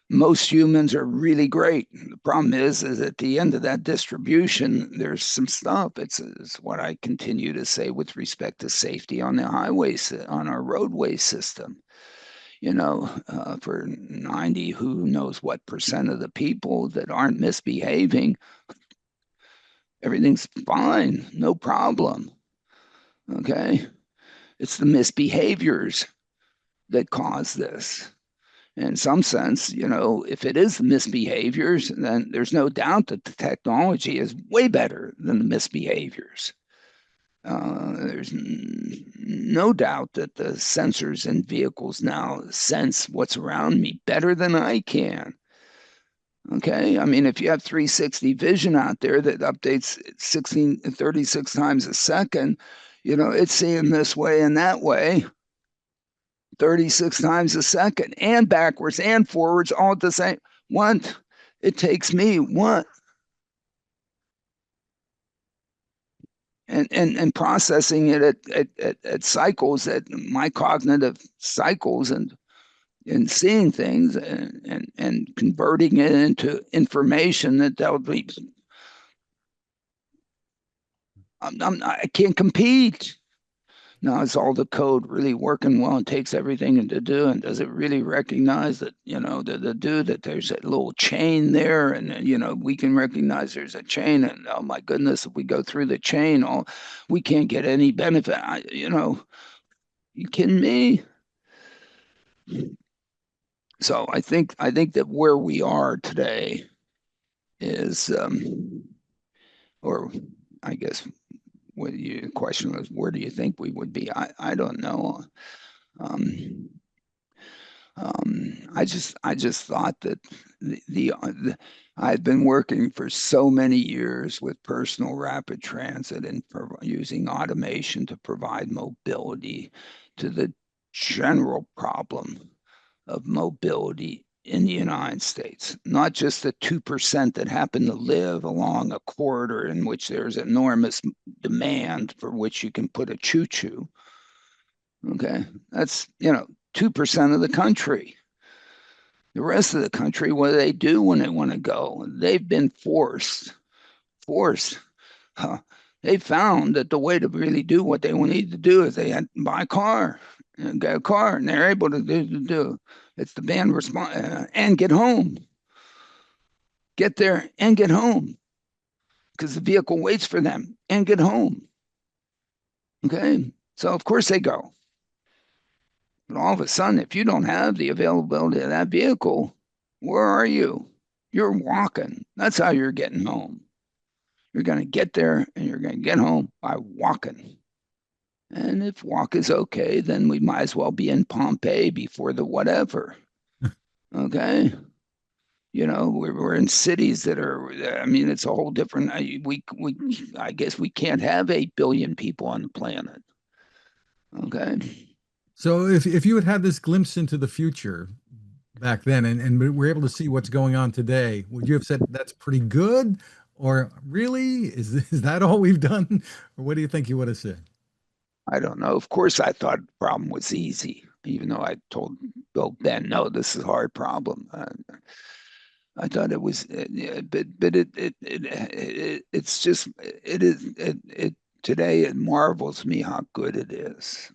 Most humans are really great. The problem is at the end of that distribution, there's some stuff. It's what I continue to say with respect to safety on the highways, on our roadway system. For 90, who knows what percent of the people that aren't misbehaving, everything's fine, no problem. Okay. It's the misbehaviors that cause this. In some sense, if it is the misbehaviors, then there's no doubt that the technology is way better than the misbehaviors. There's no doubt that the sensors in vehicles now sense what's around me better than I can. Okay, I mean, if you have 360 vision out there that updates 36 times a second, it's seeing this way and that way 36 times a second, and backwards and forwards all at the same. What? It takes me what? And processing it at cycles, at my cognitive cycles, and seeing things, and converting it into information that'll be. I can't compete. Now, is all the code really working well and takes everything to do? And does it really recognize that, that there's a little chain there, and, we can recognize there's a chain, and oh my goodness, if we go through the chain, we can't get any benefit. You kidding me? So I think that where we are today is, or I guess what your question was, where do you think we would be? I don't know. I just thought that I've been working for so many years with personal rapid transit and using automation to provide mobility to the general problem of mobility in the United States, not just the 2% that happen to live along a corridor in which there's enormous demand for which you can put a choo-choo. Okay, that's 2% of the country. The rest of the country, what do they do when they want to go? They've been forced. They found that the way to really do what they need to do is they had to buy a car and get a car, and they're able to do. It's the band response and get home. Get there and get home, because the vehicle waits for them, and get home. Okay, so of course they go. But all of a sudden, if you don't have the availability of that vehicle, where are you? You're walking. That's how you're getting home. You're going to get there and you're going to get home by walking. And if walk is okay, then we might as well be in Pompeii before the whatever. Okay. We're in cities that are, I mean, it's a whole different, I guess we can't have 8 billion people on the planet. Okay. So if you had had this glimpse into the future back then, and we're able to see what's going on today, would you have said that's pretty good? Or really, is that all we've done? Or what do you think you would have said? I don't know. Of course, I thought the problem was easy, even though I told Bill Ben, no, this is a hard problem. I thought it was, but it's just, today it marvels me how good it is.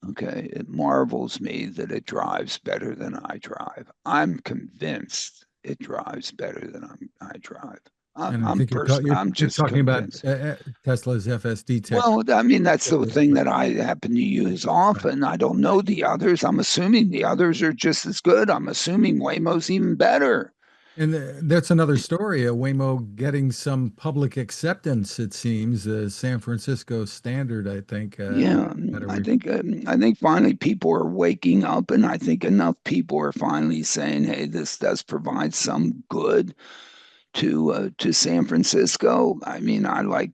Okay, it marvels me that it drives better than I drive. I'm convinced it drives better than I drive. And I I'm think you're just talking convinced. about Tesla's FSD tech. Well, I mean, that's the thing that I happen to use often. I don't know the others. I'm assuming the others are just as good. I'm assuming Waymo's even better. And that's another story. Waymo getting some public acceptance, it seems. The San Francisco Standard, I think, Yeah, had a I think finally people are waking up, and I think enough people are finally saying, "Hey, this does provide some good to San Francisco." I mean, I like,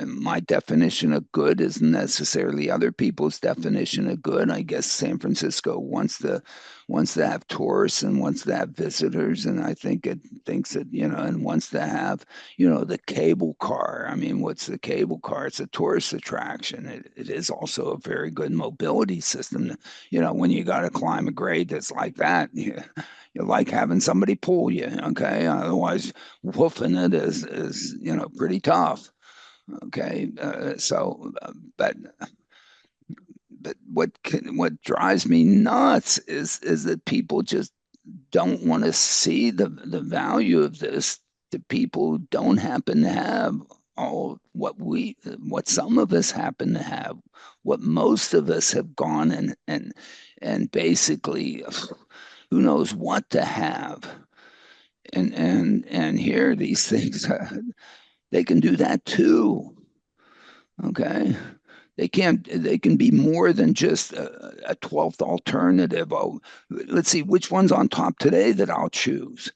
my definition of good isn't necessarily other people's definition of good. I guess San Francisco wants to have tourists and wants to have visitors, and I think it thinks that, and wants to have, the cable car. I mean, what's the cable car? It's a tourist attraction. It is also a very good mobility system. When you got to climb a grade that's like that, you like having somebody pull you, okay? Otherwise, woofing it is pretty tough, okay? But what drives me nuts is that people just don't want to see the value of this to people who don't happen to have all what some of us happen to have, what most of us have gone and basically who knows what to have. And here these things they can do that too. Okay. They can be more than just a 12th alternative. Oh, let's see which one's on top today that I'll choose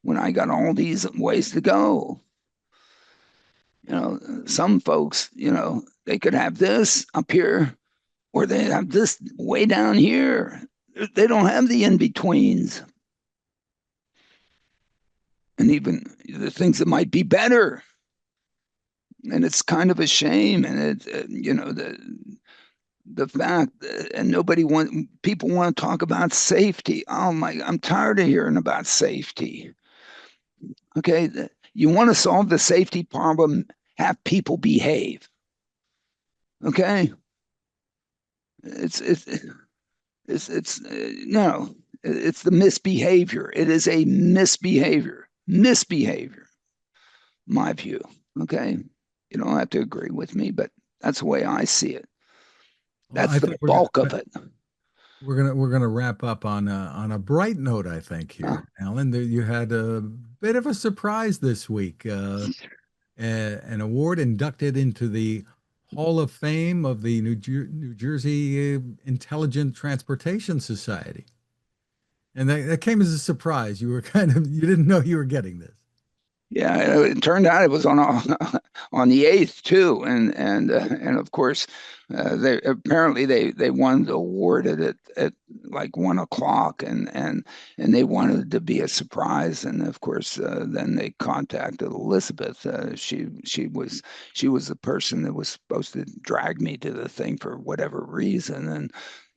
when I got all these ways to go. Some folks, they could have this up here or they have this way down here. They don't have the in-betweens. And even the things that might be better. And it's kind of a shame. And the fact, and people want to talk about safety. Oh my, I'm tired of hearing about safety. Okay, you want to solve the safety problem, have people behave. Okay, it's no, it's the misbehavior. It is a misbehavior, my view. Okay, you don't have to agree with me, but that's the way I see it. Well, That's I the think bulk of it. we're gonna wrap up on a bright note, I think Uh, here, Alan. You had a bit of a surprise this week. An award inducted into the Hall of Fame of the New Jersey Intelligent Transportation Society, and that came as a surprise. You were you didn't know you were getting this. Yeah, it turned out it was on on the 8th too, and of course, they apparently they wanted to award it at like 1 o'clock, and they wanted it to be a surprise, and of course, then they contacted Elizabeth. She was the person that was supposed to drag me to the thing for whatever reason, and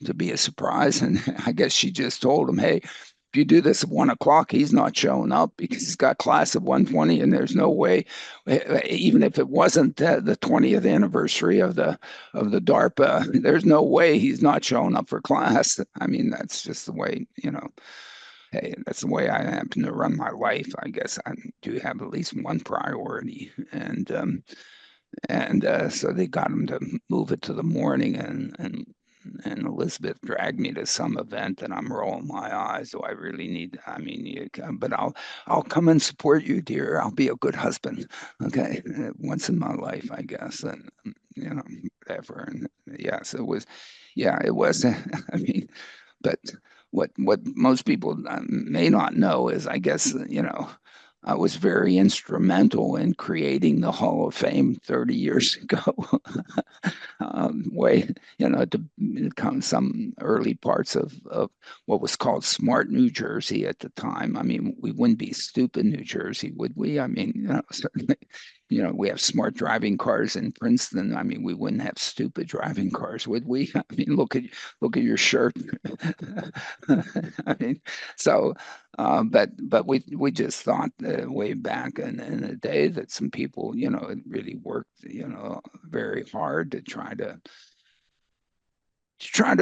to be a surprise, and I guess she just told him, hey, if you do this at 1 o'clock, he's not showing up because he's got class of 120, and there's no way, even if it wasn't the 20th anniversary of the DARPA, there's no way he's not showing up for class. I mean, that's just the way, hey, that's the way I happen to run my life. I guess I do have at least one priority, and so they got him to move it to the morning, and Elizabeth dragged me to some event, and I'm rolling my eyes. Do I really need? I mean, but I'll come and support you, dear. I'll be a good husband. Okay, once in my life, I guess, and whatever. And yes, it was. Yeah, it was. I mean, but what most people may not know is, I guess, I was very instrumental in creating the Hall of Fame 30 years ago. Way, to come some early parts of what was called Smart New Jersey at the time. I mean, we wouldn't be stupid New Jersey, would we? I mean, certainly, we have smart driving cars in Princeton. I mean, we wouldn't have stupid driving cars, would we? I mean, look at your shirt. I mean, so but we just thought way back in the day that some people, it really worked, very hard to try to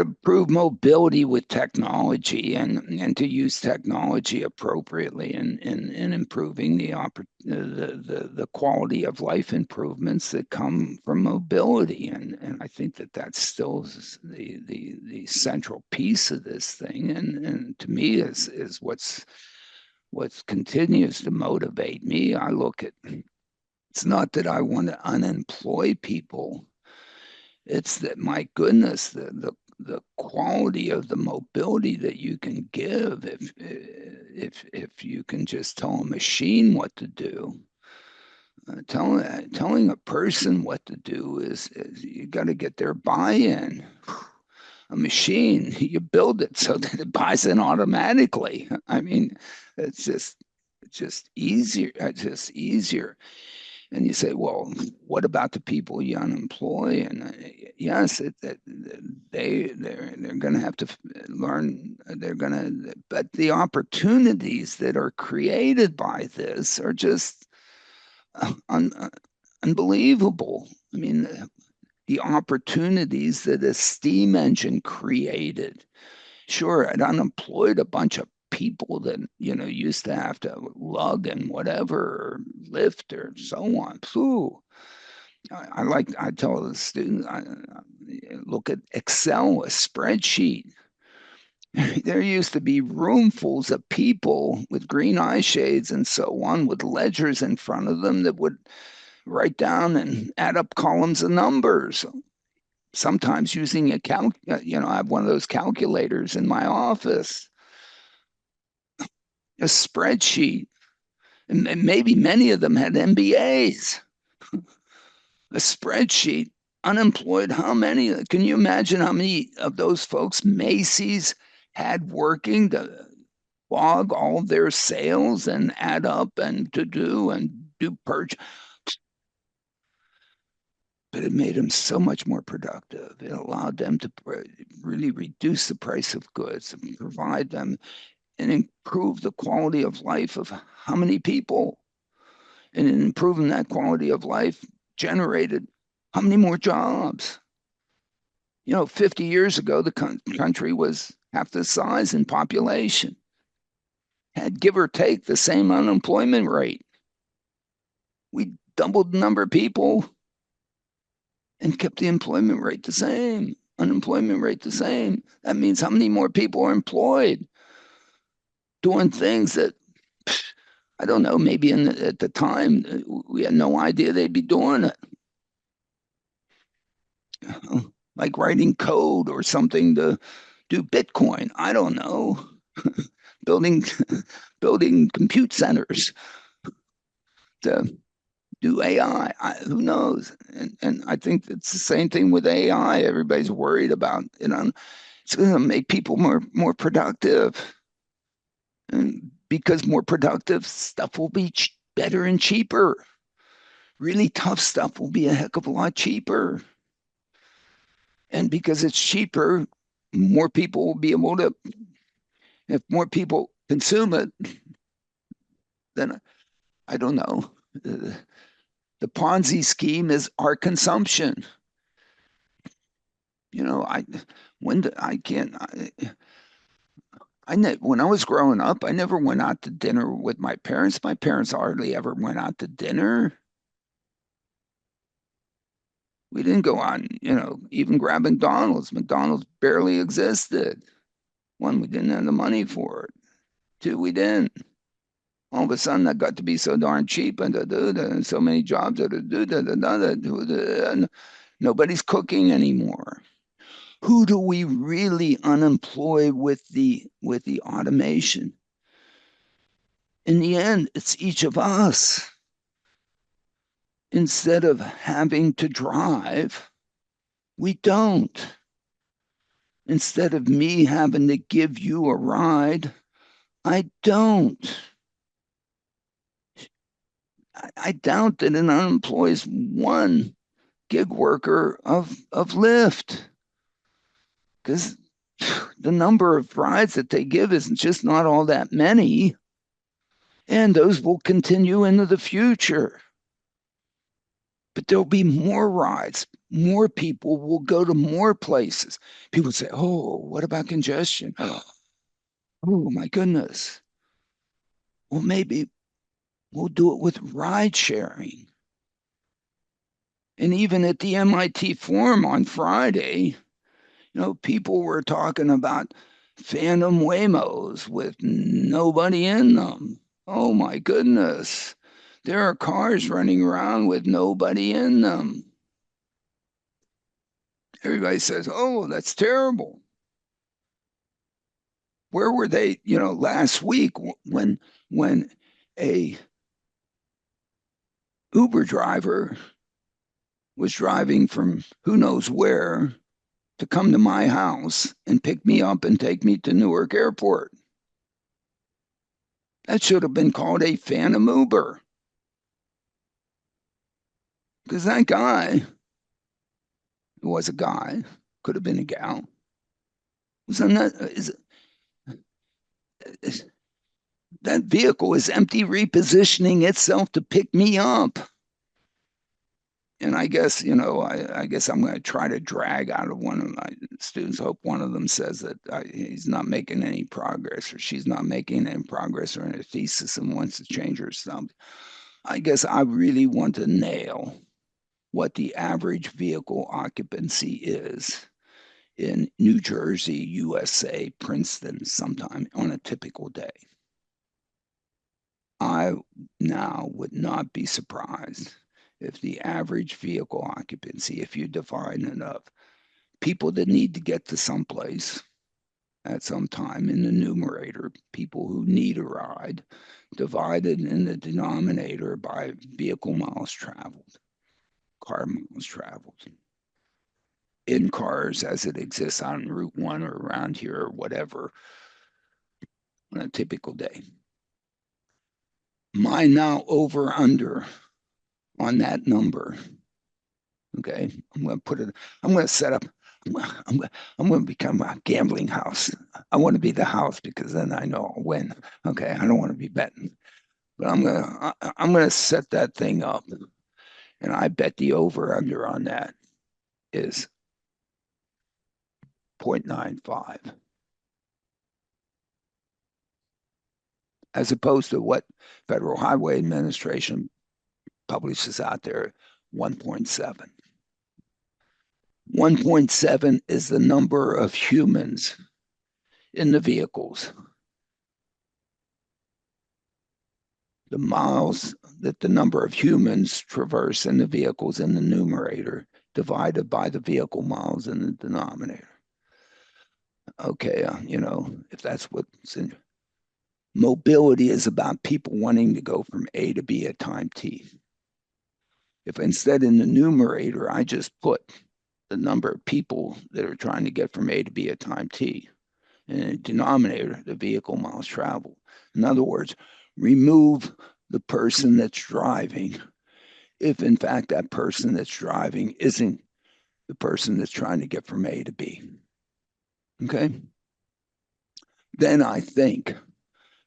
improve mobility with technology and to use technology appropriately in improving the quality of life improvements that come from mobility. And I think that that's still the central piece of this thing. And to me is what continues to motivate me, I look at, it's not that I want to unemploy people. It's that, my goodness, the quality of the mobility that you can give if you can just tell a machine what to do. Telling a person what to do is you got to get their buy-in. A machine, you build it so that it buys in automatically. I mean, it's just easier. It's just easier. And you say, well, what about the people you unemploy? And yes, they're going to have to learn. They're going to, but the opportunities that are created by this are just unbelievable. I mean, the opportunities that a steam engine created. Sure, it unemployed a bunch of people that used to have to lug and whatever, or lift or so on. Ooh, I tell the students, look at Excel, a spreadsheet. There used to be roomfuls of people with green eye shades and so on, with ledgers in front of them that would write down and add up columns of numbers. Sometimes using I have one of those calculators in my office, a spreadsheet, and maybe many of them had MBAs. A spreadsheet, unemployed. How many? Can you imagine how many of those folks Macy's had working to log all of their sales and add up and to do purchase? But it made them so much more productive. It allowed them to really reduce the price of goods and provide them and improve the quality of life of how many people. And in improving that quality of life, generated how many more jobs? 50 years ago, the country was half the size in population, had give or take the same unemployment rate. We doubled the number of people and kept the employment rate the same, unemployment rate the same. That means how many more people are employed doing things that, I don't know, maybe at the time we had no idea they'd be doing it. Like writing code or something to do Bitcoin. I don't know. building compute centers to do AI. Who knows? And I think it's the same thing with AI. Everybody's worried about, it's going to make people more productive. And because more productive stuff will be better and cheaper. Really tough stuff will be a heck of a lot cheaper. And because it's cheaper, more people will be able to, if more people consume it, then I don't know. The Ponzi scheme is our consumption. When I was growing up, I never went out to dinner with my parents. My parents hardly ever went out to dinner. We didn't go on, even grab McDonald's. McDonald's barely existed. One, we didn't have the money for it. Two, we didn't. All of a sudden, that got to be so darn cheap, and so many jobs, nobody's cooking anymore. Who do we really unemploy with the automation? In the end, it's each of us. Instead of having to drive, we don't. Instead of me having to give you a ride, I don't. I doubt that it unemploys one gig worker of Lyft, because the number of rides that they give is just not all that many, and those will continue into the future. But there'll be more rides. More people will go to more places. People say, oh, what about congestion? Oh, my goodness. Well, maybe we'll do it with ride sharing. And even at the MIT forum on Friday, people were talking about phantom Waymos with nobody in them. Oh my goodness. There are cars running around with nobody in them. Everybody says, oh, that's terrible. Where were they, last week when a Uber driver was driving from who knows where to come to my house and pick me up and take me to Newark Airport? That should have been called a phantom Uber. Because that guy, who was a guy, could have been a gal, that vehicle is empty repositioning itself to pick me up. And I guess, I guess I'm going to try to drag out of one of my students. Hope one of them says that he's not making any progress or she's not making any progress or in a thesis and wants to change her stuff. I guess I really want to nail what the average vehicle occupancy is in New Jersey, USA, Princeton, sometime on a typical day. I now would not be surprised if the average vehicle occupancy, if you define it of people that need to get to someplace at some time in the numerator, people who need a ride, divided in the denominator by vehicle miles traveled, car miles traveled, in cars as it exists on Route 1 or around here or whatever on a typical day. My now over under on that number. Okay, I'm going to set up, I'm going to become a gambling house. I want to be the house because then I know I'll win. Okay, I don't want to be betting, but I'm going to set that thing up, and I bet the over under on that is 0.95, as opposed to what Federal Highway Administration publishes out there, 1.7. 1.7 is the number of humans in the vehicles. The miles that the number of humans traverse in the vehicles in the numerator divided by the vehicle miles in the denominator. Okay, if that's what's in. Mobility is about people wanting to go from A to B at time t. If instead in the numerator, I just put the number of people that are trying to get from A to B at time t, and in the denominator, the vehicle miles traveled. In other words, remove the person that's driving if in fact that person that's driving isn't the person that's trying to get from A to B. Okay? Then I think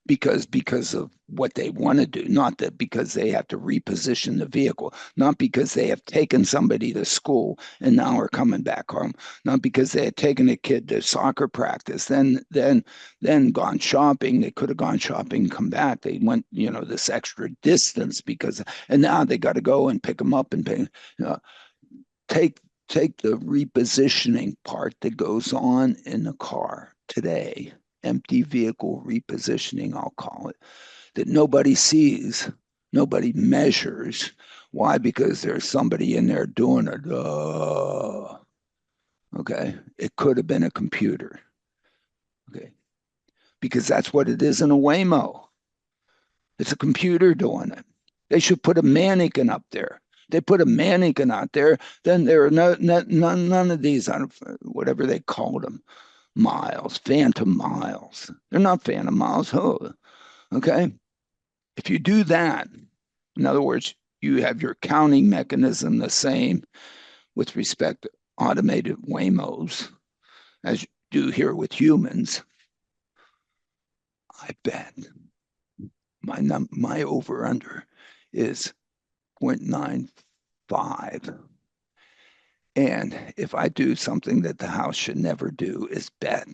because of what they want to do, not that because they have to reposition the vehicle, not because they have taken somebody to school and now are coming back home, not because they had taken a kid to soccer practice, then gone shopping. They could have gone shopping, come back. They went, this extra distance and now they got to go and pick them up and pay. Take the repositioning part that goes on in the car today. Empty vehicle repositioning, I'll call it, that nobody sees, nobody measures. Why? Because there's somebody in there doing it. Okay, it could have been a computer. Okay, because that's what it is in a Waymo. It's a computer doing it. They should put a mannequin up there. They put a mannequin out there, then there are none of these, whatever they called them, miles, phantom miles. They're not phantom miles. Okay. If you do that, in other words, you have your counting mechanism the same with respect to automated Waymos as you do here with humans. I bet my over under is 0.95. And if I do something that the house should never do is bet.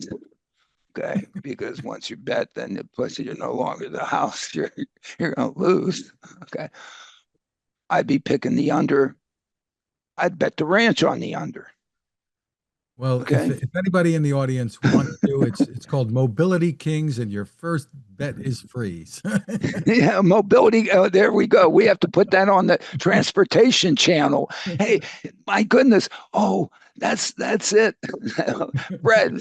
Okay, because once you bet, then plus you're no longer the house. You're gonna lose. Okay, I'd be picking the under. I'd bet the ranch on the under. Well, Okay. if anybody in the audience wants to, it's called Mobility Kings, and your first bet is free. Yeah, mobility. There we go. We have to put that on the transportation channel. Hey, my goodness. Oh, that's it. Fred,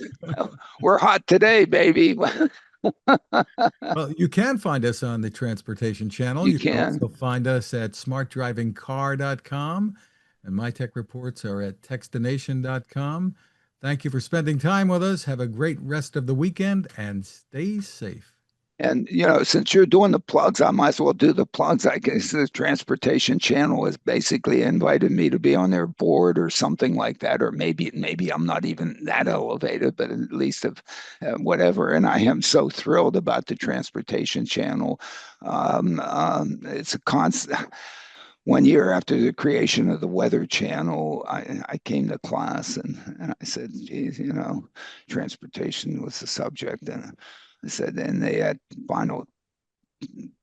we're hot today, baby. Well, you can find us on the transportation channel. You You can can. also find us at smartdrivingcar.com, and my tech reports are at textination.com. Thank you for spending time with us. Have a great rest of the weekend and stay safe. And since you're doing the plugs, I might as well do the plugs. I guess the transportation channel has basically invited me to be on their board or something like that, or maybe I'm not even that elevated, but at least of whatever. And I am so thrilled about the transportation channel. It's a constant. 1 year after the creation of the Weather Channel, I came to class and I said, geez, transportation was the subject. And I said, and they had final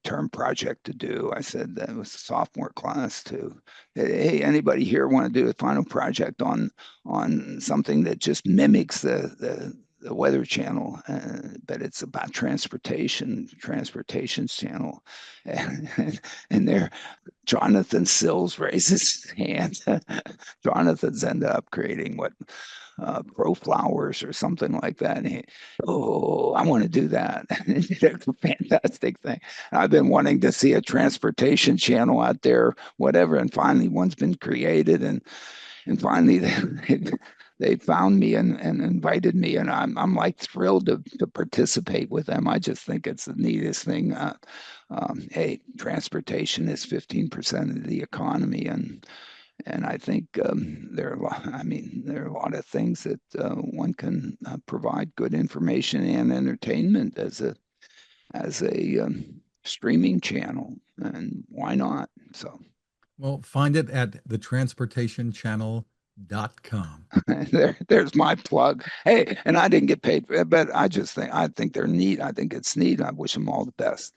term project to do. I said, that was a sophomore class too. Hey, anybody here want to do a final project on something that just mimics the Weather Channel, but it's about transportation's channel, and there, Jonathan Sills raises his hand. Jonathan's ended up creating what Pro Flowers or something like that. And I want to do that. It's a fantastic thing. I've been wanting to see a transportation channel out there, whatever, and finally one's been created, and finally they found me and invited me, and I'm like thrilled to participate with them. I just think it's the neatest thing. Hey, transportation is 15% of the economy, and I think there are there are a lot of things that one can provide good information and entertainment as a streaming channel, and why not? So Well, find it at thetransportationchannel.com. there's my plug. Hey, and I didn't get paid, but I think they're neat. I think it's neat. I wish them all the best.